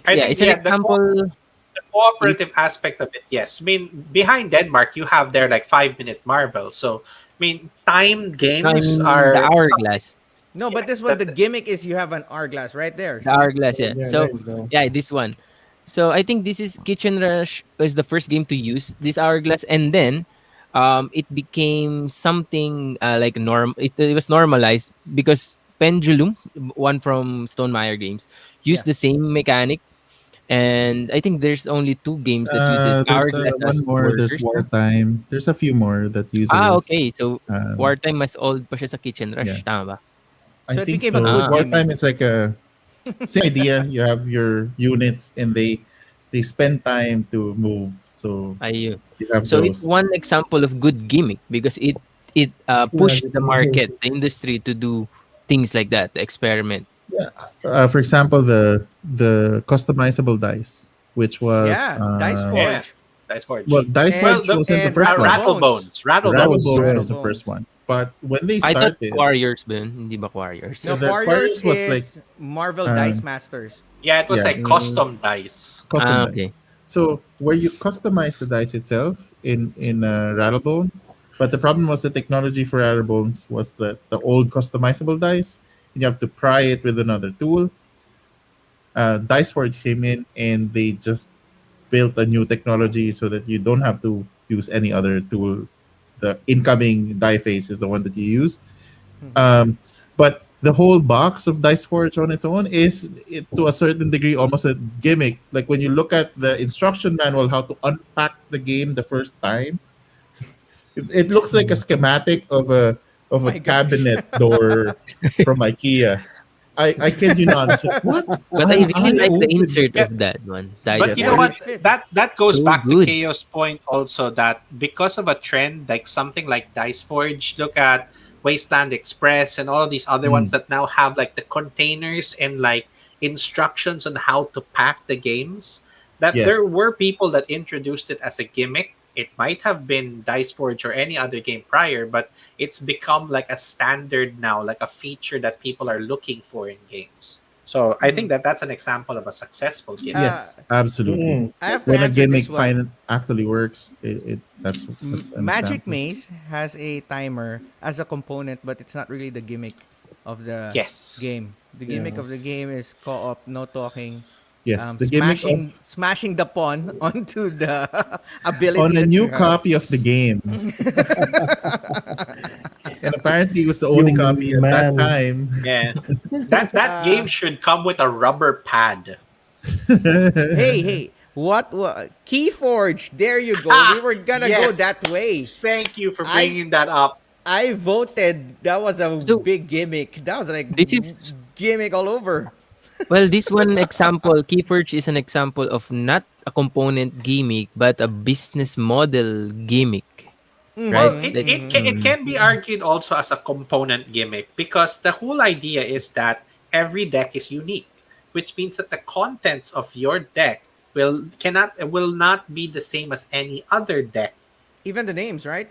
I yeah, think it's an yeah, example. the It, cooperative aspect of it, yes. I mean, behind Denmark, you have their like 5 minute marvel. So I mean, time I games mean, the are something. hourglass. No, but this Yes, one that the gimmick is you have an hourglass right there. The See? hourglass, Oh, yeah. yeah, there So you go. yeah, this one. So I think this is Kitchen Rush was the first game to use this hourglass, and then it became something like norm. It was normalized because Pendulum, one from Stone Meyer Games, Yeah. used the same mechanic, and I think there's only two games that uses There's hourglass one as more. There's workers now. wartime. There's a few more that uses. Okay. So Um, Wartime mas old pa siya sa Kitchen yeah, Rush, tama ba? I So it think became a so. good Ah, gimmick. Wartime is like a same idea. You have your units, and they spend time to move. So ayun. you have So it's one those. example of good gimmick because it pushed Magic the game. market, the industry to do things like that, to experiment. Yeah. For example, the customizable dice, which was Yeah, Dice yeah, Forge Dice well, Forge. Dice Well, Forge the wasn't the and first Rattle one. Rattle Bones. Bones, Rattle Rattle Bones. Bones Rattle was the Rattlebones. first Bones. one. But when they I thought started, Warriors ba yun? Hindi ba Warriors? No, the Quarriors Quarriors was like is Marvel Dice um, Masters. Yeah, it was yeah, like Mm, custom dice. custom dice. okay. So where you customize the dice itself in Rattlebones, but the problem was the technology for Rattlebones was the old customizable dice, and you have to pry it with another tool. Diceforge came in and they just built a new technology so that you don't have to use any other tool. The incoming die face is the one that you use. Um, but the whole box of Diceforge on its own is, to a certain degree, almost a gimmick. Like when you look at the instruction manual, how to unpack the game the first time, it looks like a schematic Oh of a my gosh. cabinet door from IKEA. I kid you not. It's like, what? But I An really eye like the open. insert Yeah, of that one, but Dice you know Yeah, Forge. what? it fit. That goes So back to good. Chaos point also that because of a trend like something like Dice Forge, look at Wasteland Express and all of these other ones Mm, that now have like the containers and like instructions on how to pack the games. That yeah. there were people that introduced it as a gimmick. It might have been Dice Forge or any other game prior, but it's become like a standard now, like a feature that people are looking for in games. So I think that that's an example of a successful gimmick. Uh, Yes, absolutely. Mm. I have to When a answer this gimmick one. actually works, it that's an Magic example. Maze has a timer as a component, but it's not really the gimmick of the Yes. game. The gimmick Yeah. of the game is co-op, no talking, Yes, the gimmick of smashing the pawn onto the ability on a that you new have. copy of the game, and apparently it was the You only copy at that man. time. Yeah. That game Uh, should come with a rubber pad. hey, what? Keyforge. There you go. We Ah, were gonna go yes. that way. Thank you for I bringing that up. I voted. That was a So big gimmick. That was like this is gimmick all over. well, this one example, Keyforge is an example of not a component gimmick, but a business model gimmick, right? Well, Mm-hmm, Like, it can be argued also as a component gimmick because the whole idea is that every deck is unique, which means that the contents of your deck will not be the same as any other deck. Even the names, right?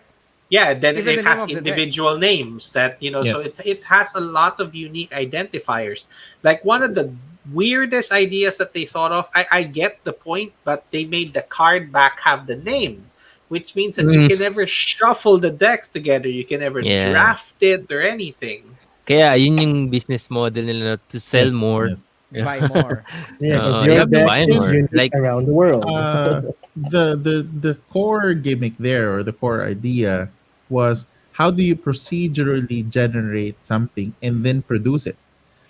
Yeah, then Even it the name has of the deck. individual names that, Yep. so it has a lot of unique identifiers. Like one of the weirdest ideas that they thought of, I get the point, but they made the card back have the name, which means that you Mm, can never shuffle the decks together, you can never yeah. draft it or anything. Kaya yun yung business model nila to sell Yes. more. Yes. Yeah. Buy more. Yeah, because You your have to deck buy is more. unique Like, around the world. uh the core gimmick there, or the core idea, was how do you procedurally generate something and then produce it.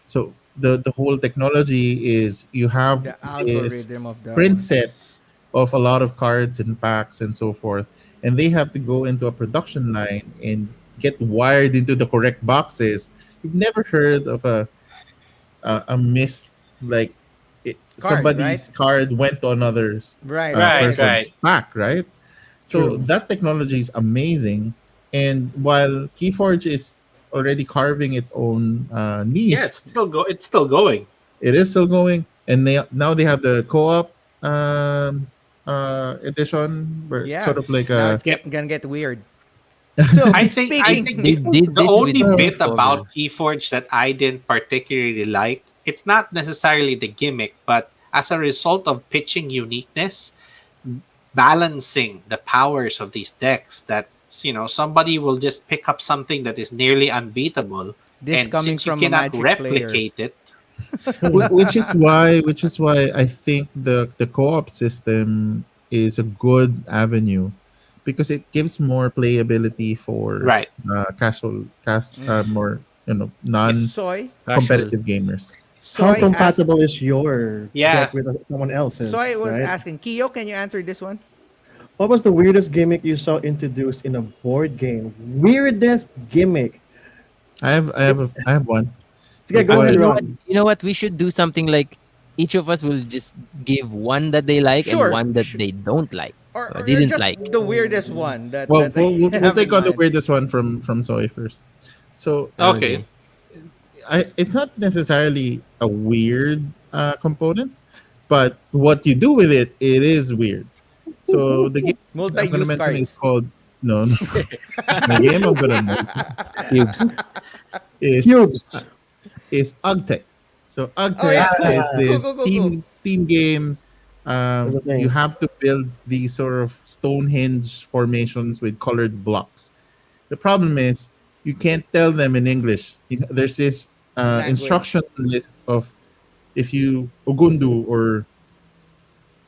So the whole technology is you have The this algorithm of that print one. sets of a lot of cards and packs and so forth, and they have to go into a production line and get wired into the correct boxes. You've never heard of a missed, like, Card, right? somebody's card went to another's Right, of Right, course. person's right. pack, right? So True. that technology is amazing, and while Keyforge is already carving its own Yeah, niche, it's still going. it is still going, and they have the co-op edition, where it's Yeah. sort of like Now a it's Yep. gonna get weird. So I they think they speaking, did the this with only Uh, bit Discover. about Keyforge that I didn't particularly like, it's not necessarily the gimmick, but as a result of pitching uniqueness, balancing the powers of these decks, that somebody will just pick up something that is nearly unbeatable, this and coming since you from a cannot Magic player. replicate it. which is why I think the co-op system is a good avenue, because it gives more playability for Right. more Yes. Soy, Casual. non-competitive gamers. how Soy asked. compatible is your Yeah. deck with someone Soy else's, was right? asking, Kiyo, can you answer this one? What was the weirdest gimmick you saw introduced in a board game? Weirdest gimmick. It, I have one. okay, go Go ahead, You ahead. know what? Ron. You know what? We should do something like each of us will just give one that they like and Sure. one that they don't like. Or, or Didn't just like. the weirdest one that, Well, that we'll I we'll have take in on the mind. weirdest one from Soy first. So Okay. Okay. it's not necessarily a weird component, but what you do with it, it is weird. So the game I'm gonna Multi-use mention is cards. called, no, no, the game I'm gonna mention Cubes. is Cubes. Ugtech. So Oh Ugtech yeah, cool. is Cool, this cool, cool, cool. team game. That's the You thing. have to build these sort of Stonehenge formations with colored blocks. The problem is you can't tell them in English. There's this Language. instruction list of, if you Ugundu or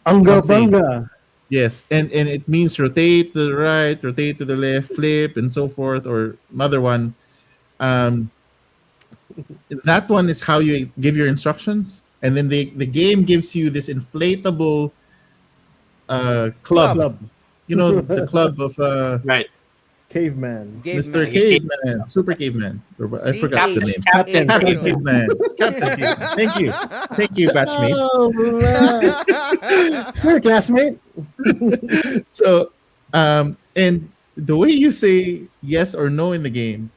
Anga something. banga. Yes, and it means rotate to the right, rotate to the left, flip, and so forth. Or another one, um, that one is how you give your instructions, and then the game gives you this inflatable club. Club. Club. The club of Right. Caveman. Mr. Like a Caveman. cave. Caveman, Super Caveman. I forgot the name. CH. Captain. Captain Captain. Caveman. Captain Caveman. Thank you, batchmates. Oh, man. You're a classmate. So, and the way you say yes or no in the game,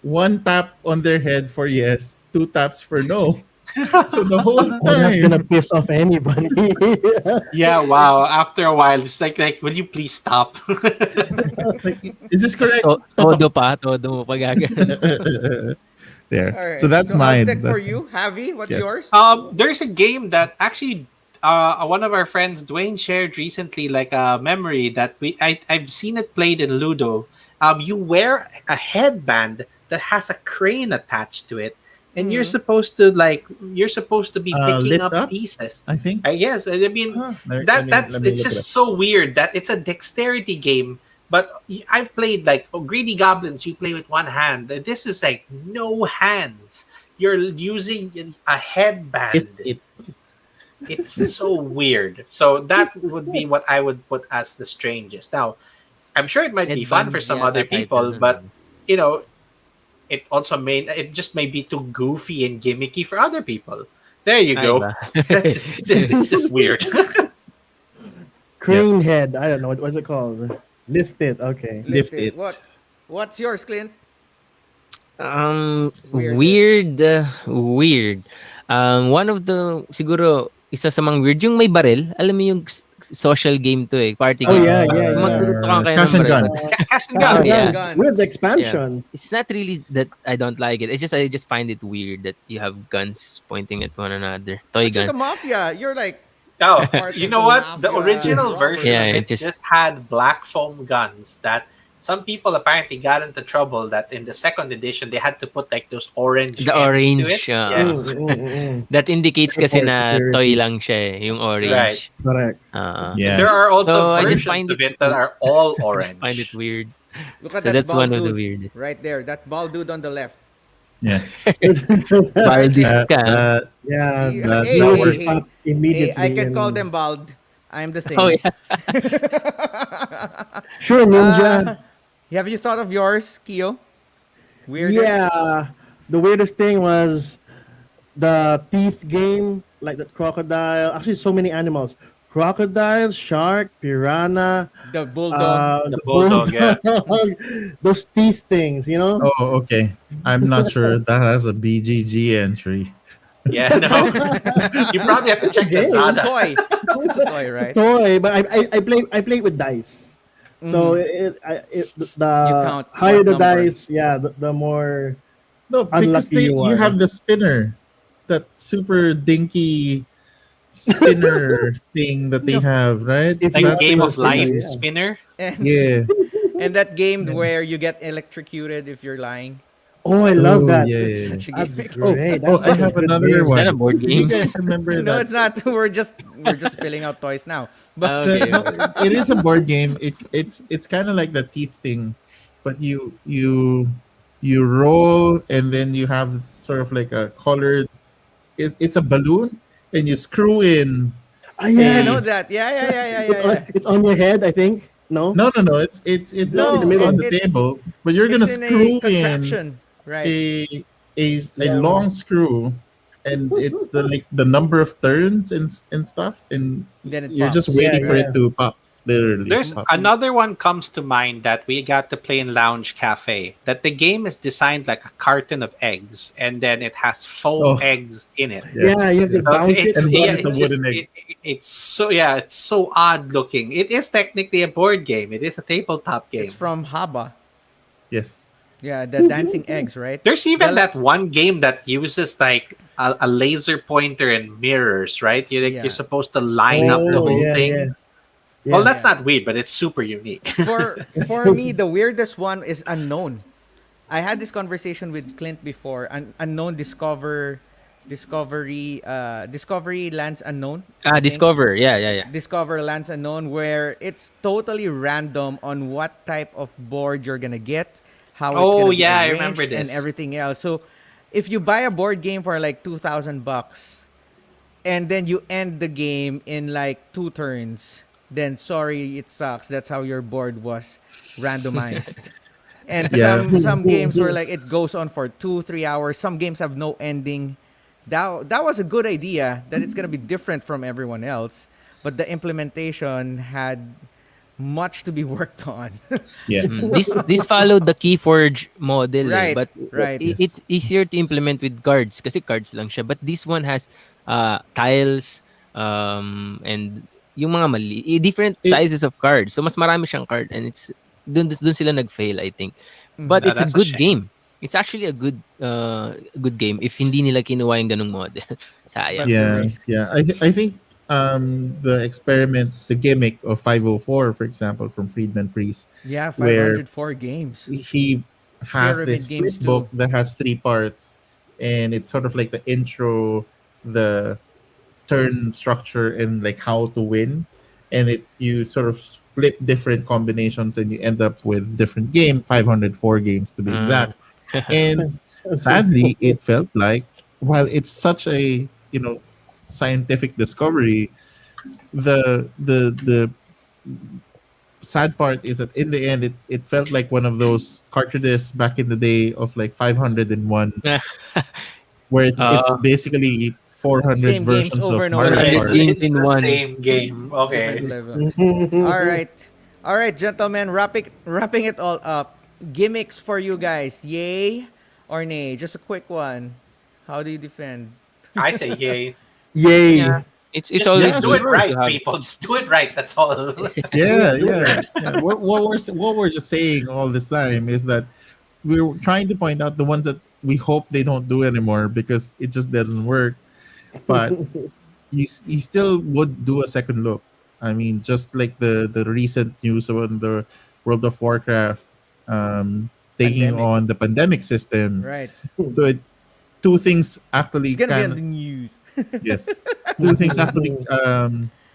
one tap on their head for yes, two taps for no. So the whole Oh, that's gonna time, piss off anybody. Yeah, wow. After a while, it's like, will you please stop? like, is this Tas correct? todo pa, todo mo pa gaganon. There. All So right. that's So mine. Ugtech for That's you. Javi, what's yes. yours? There's a game that actually one of our friends Dwayne shared recently, like a memory that I've seen it played in Ludo. You wear a headband that has a crane attached to it, and Mm-hmm. you're supposed to be picking Lift up up, pieces. I think. I guess. I mean, Huh. Let me it's look it up. just so weird that it's a dexterity game. But I've played like Greedy Goblins. You play with one hand. This is like no hands. You're using a Lift headband. it. It's so weird. So that would be what I would put as the strangest. Now, I'm sure it might be fun for Headband some yata other title people, nun, but eh. you know, it just may be too goofy and gimmicky for other people. There you Ay, go. iba. That's just it. It's just weird. Yep. Crane head. I don't know. What's it called? Lift it. Okay. Lift Lift it. it. What's yours, Clint? Weirdest. Weird. One of the siguro isa sa mga weird yung may baril. Alam mo yung social game to eh, party Oh game. yeah, yeah, Kung yeah. magtutukan kayo Cash ng and baril, guns. Cash and Cash and guns. yeah. guns with the Yeah. expansions. It's not really that I don't like it. It's just I just find it weird that you have guns pointing at one another. Toy But you're gun. the mafia. You're like Oh, part you of know the what? The mafia original version Yeah, of robbery. it it just just had black foam guns that some people apparently got into trouble that in the second edition they had to put like those orange the ends to it. orange. Yeah, That indicates kasi For na toy security. lang siya eh, yung right. orange. Correct. And Yeah. there are also So I just versions find of it it that are all I just find it orange. weird. Look at So that that's one bald of the dude weirdest. right there. That bald dude on the left. Yeah. Right Baldist there. That ka. that Yeah, He, that he that would be works. hey. stopped Hey, I immediately. can call And them bald. I'm the Oh same. yeah. sure, ninja. uh, have you thought of yours, Kyo? Weirdest? Yeah, the weirdest thing was the teeth game, like the crocodile. Actually, so many animals: crocodile, shark, piranha, The bulldog. The the bulldog, yeah. bulldog. Those teeth things, you know. Oh, okay. I'm not sure that has a BGG entry. Yeah, no. You probably have to check the game. It's a Zada. toy. It's a toy, It's a right? toy, but I play with dice. So You the count higher what the number. dice, yeah, the more No, because unlucky you you are. have the spinner, that super dinky spinner thing that they No. have, right? If you Like That have Game thing the of spinner, Life yeah. spinner. And yeah. and that game where you get electrocuted if you're lying. Oh, I love Oh, that. yeah, It's yeah, yeah. such a That's gimmick. Oh, great. oh, That's I such a have good another Is game. that a one. board Do you game? guys remember No, that? it's not. We're just spilling out toys now. But The, Okay, no, okay. it is a board game. It's kind of like the teeth thing, but you roll and then you have sort of like a colored. It's a balloon and you screw in Ah, yeah, I yeah. know a. that. Yeah, yeah, yeah, yeah, It's yeah, on yeah. it's on your head, I think. No, No, it's it's in the No, on middle. the table, but you're it's gonna in a screw in contraption, right? a a Yeah. long screw, and it's the number of turns and stuff, and Then it you're just pops, Yeah, waiting for it yeah. right? to pop, literally There's pop. another one comes to mind that we got to play in Lounge Cafe. That the game is designed like a carton of eggs, and then it has faux Oh, eggs in it. yeah, Yeah, you have to yeah. bounce it. It's And one yeah, is a it's just wooden egg. it's so yeah, it's so odd looking. It is technically a board game. It is a tabletop It's game. from Haba. Yes. Yeah, the dancing eggs, right? There's even The, that one game that uses like a laser pointer and mirrors, right? You're yeah. supposed to line up the Oh, whole yeah, yeah, thing. Well, yeah. that's Yeah. not weird, but it's super unique. For me, the weirdest one is unknown. I had this conversation with Clint before. Unknown discovery lands unknown. I think. Discover. Yeah, yeah, yeah. Discover lands unknown, where it's totally random on what type of board you're gonna get, how it's Oh gonna be yeah, I remember arranged, and this. everything else. So, if you buy a board game for like $2,000, and then you end the game in like 2 turns, then sorry, it sucks. That's how your board was randomized. And Yeah. some games where like it goes on for 2 3 hours. Some games have no ending. That was a good idea that it's gonna be different from everyone else, but the implementation had much to be worked on. Yeah. This followed the Keyforge model eh, Right, but right. Yes. it's easier to implement with cards kasi cards lang siya. But this one has tiles and yung mga different It, sizes of cards. So mas marami siyang card and it's dun sila nag-fail I think. But No, it's a that's a good shame. game. It's actually a good game if hindi nila kinuha yung ganung model. But Sayang. the yeah, risk. yeah. I think the experiment, the gimmick of 504, for example, from Friedman Freeze, Yeah, where 504 games. he has Pyramid this flip games book too. that has 3 parts, and it's sort of like the intro, the turn structure, and like how to win, and it you sort of flip different combinations and you end up with different game, 504 games to be Mm. exact. And sadly it felt like, while it's such a scientific discovery, the sad part is that in the end it felt like one of those cartridges back in the day of like 501, where it's uh, basically 400 Same games versions over of and over Mario 400 Kart. again. games It's in the one. same game. Different Okay. level. All right, gentlemen. Wrapping it all up. Gimmicks for you guys. Yay or nay? Just a quick one. How do you defend? I say yay. Yay. Yeah. It's Just always Yeah, do sure. it good to right, have. people. Just do it right. That's all. Yeah, Yeah, do it yeah, right. yeah. What we're just saying all this time is that we're trying to point out the ones that we hope they don't do anymore because it just doesn't work. But you still would do a second look. I mean, just like the recent news on the World of Warcraft taking Pandemic. on the pandemic system. Right. So two things It's actually gonna be on kind the news. yes, two things actually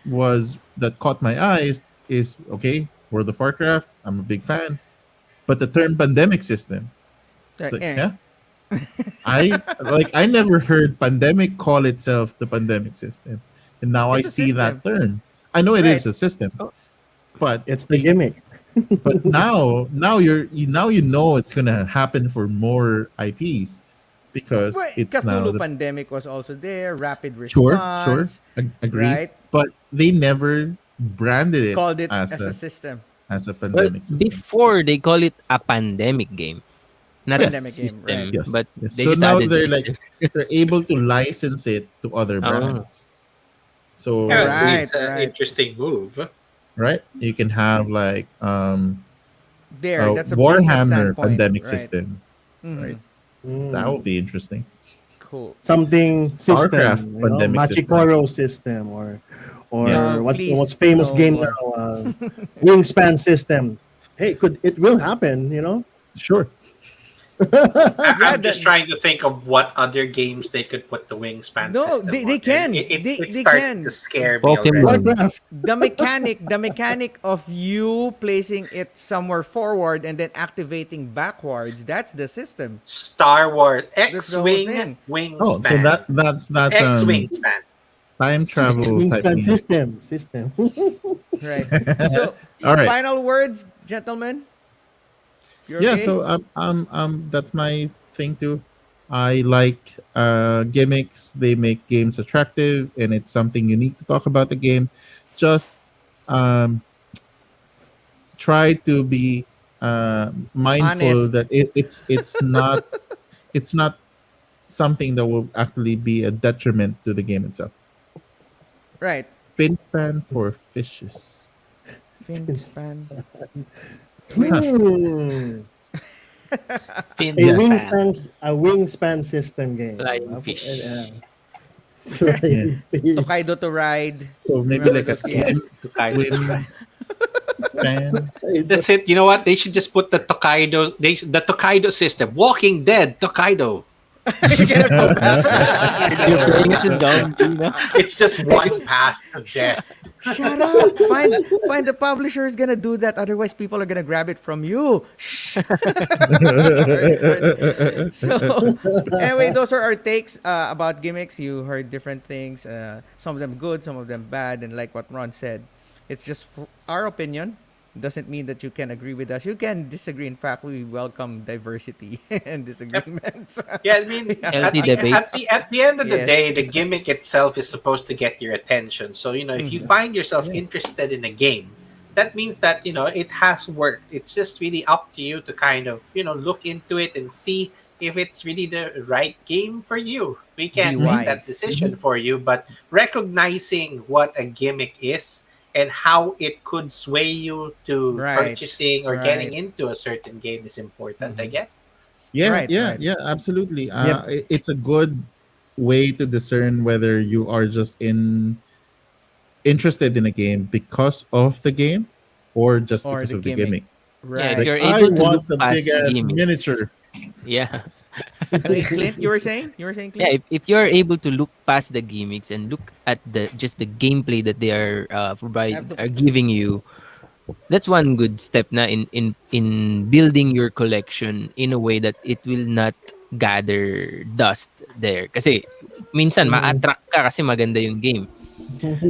was that caught my eyes is okay, World of Warcraft. I'm a big fan, but the term pandemic system. It's Like, like yeah, I never heard pandemic call itself the pandemic system, and now I It's a see that system. term. I know it is Right. a system, Oh, but It's the gimmick. now you know it's gonna happen for more IPs because Well, it's now Cthulhu the Pandemic was also there. Rapid sure response. agree, Right. but they never branded it Called it as a system. as a well, pandemic system. before they call it a pandemic game, not Pandemic Yes, game. Right. system, yes, but yes. they So just now added they're like system. they're able to license it to other Oh, brands. So Yeah, Right. it's an Right. interesting move. right, you can have like There. a That's a business Warhammer standpoint. pandemic Right. system, Mm-hmm. right? That Mm. would be interesting. Cool. Something StarCraft system, pandemic system. Machikoro system, Yeah, or what's the Please most famous no game more. now? Wingspan system. Hey, could it will happen? sure. Yeah. I'm just trying to think of what other games they could put the wingspan No, system they on, and can. it's They starting to can. scare me already. Pokemon. Warcraft. The mechanic of you placing it somewhere forward and then activating backwards, that's the system. Star Wars That's the whole X-wing thing. Oh, so wingspan, that's X-wingspan. time It's travel type Wingspan game. system. Right. So, All right. final words, gentlemen. You're Yeah, okay? so that's my thing too. I like gimmicks. They make games attractive and it's something unique to talk about the game. Just um try to be mindful Honest. that it's not something that will actually be a detriment to the game itself. Right. Finspan for fishes. Fin span. Twitch. Hmm. A Yes. Finspan. wingspan system game. Flying fish. Yeah. Flying fish. Tokaido to ride. So maybe Remember like a those games? swim span. That's it. You know what? They should just put the Tokaido. The Tokaido system. Walking Dead Tokaido. You cannot go back. You're playing as a zombie, no? It's just one path to death. Shut up. Find the publisher is gonna do that. Otherwise, people are gonna grab it from you. Shh. So anyway, those are our takes about gimmicks. You heard different things. Some of them good, some of them bad, and like what Ron said, it's just our opinion. Doesn't mean that you can agree with us. You can disagree. In fact, we welcome diversity and disagreements. Yeah, I mean, Healthy debates. at the end of the Yes. day, the gimmick itself is supposed to get your attention. So, if you Mhm. find yourself interested in a game, that means that, it has worked. It's just really up to you to kind of, look into it and see if it's really the right game for you. We Be can't make that wise. decision for you, but recognizing what a gimmick is and how it could sway you to Right. purchasing or getting Right. into a certain game is important, I Mhm. guess. Yeah, Right. yeah, Right. yeah, absolutely. Yep. It's a good way to discern whether you are just interested in a game because of the game or just Or because the of the gimmick. gimmick. Yeah, if Right. Like you're I able to want look the big past the ass gimmicks. miniature. Yeah. Clint, you were saying? You were saying, Yeah, Clint? if you're able to look past the gimmicks and look at the gameplay that they are Have to. are giving you, that's one good step na in building your collection in a way that it will not gather dust there. Kasi minsan ma-attract ka kasi maganda yung game.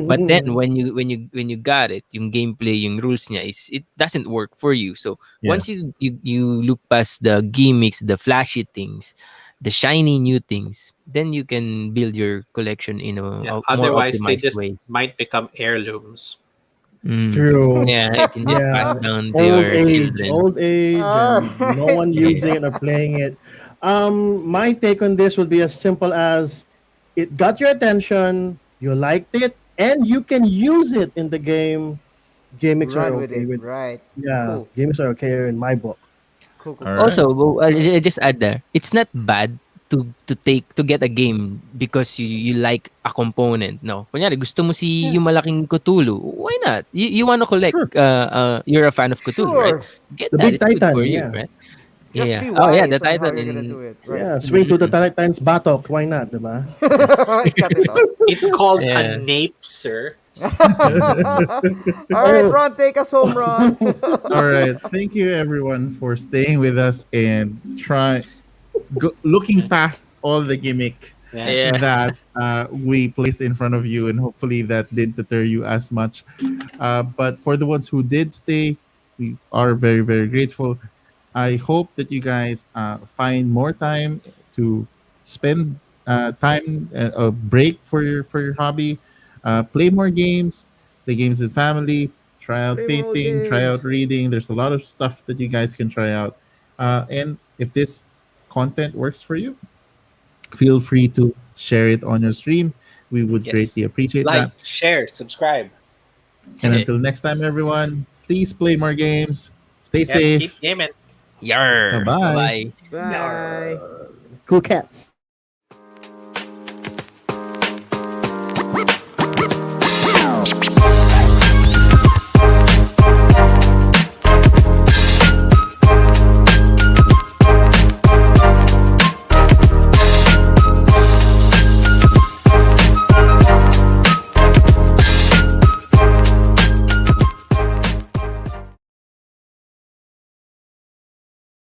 But then when you got it, yung gameplay, yung rules niya is it doesn't work for you. So Yeah. once you look past the gimmicks, the flashy things, the shiny new things, then you can build your collection in Yeah. a more Otherwise, they optimized just way. might become heirlooms. Mm. True. Yeah, you can just pass Yeah. down to your children. Old age, and no one Yeah. using it or playing it. My take on this would be as simple as it got your attention. you liked it, and you can use it in the game. Gimmicks are Run with okay it. with. Right. Yeah, Cool. gimmicks are okay in my book. Cool. Cool. All Cool. right. Also, I just add there, it's not bad to get a game because you like a component, no? Kunyari, gusto mo si Yeah, yung malaking Cthulhu, why not? You want to collect, Sure. you're a fan of Cthulhu, right? Sure. Get the that, big it's good for Titan. you, Yeah, right? Just Yeah. be Oh yeah, the wise on how Titan you're gonna in. do it. Right. yeah. Swing to the Mm, Titan's battle. Why not, diba? Cut it off. It's called a yeah. nape, sir. All right, Oh, Ron, take us home, Ron. All right. Thank you, everyone, for staying with us and looking past all the gimmick Yeah. Yeah. that we placed in front of you, and hopefully that didn't deter you as much. But for the ones who did stay, we are very, very grateful. I hope that you guys find more time to spend time, a break for your hobby, play more games, play games with family, try out Play more painting, try games. out reading. There's a lot of stuff that you guys can try out. And if this content works for you, feel free to share it on your stream. We would Yes. greatly appreciate Like, that. share, subscribe. And until next time, everyone, please play more games. Stay Yep. safe. Keep gaming. Bye Yar. Bye bye. bye. Bye. cool cats.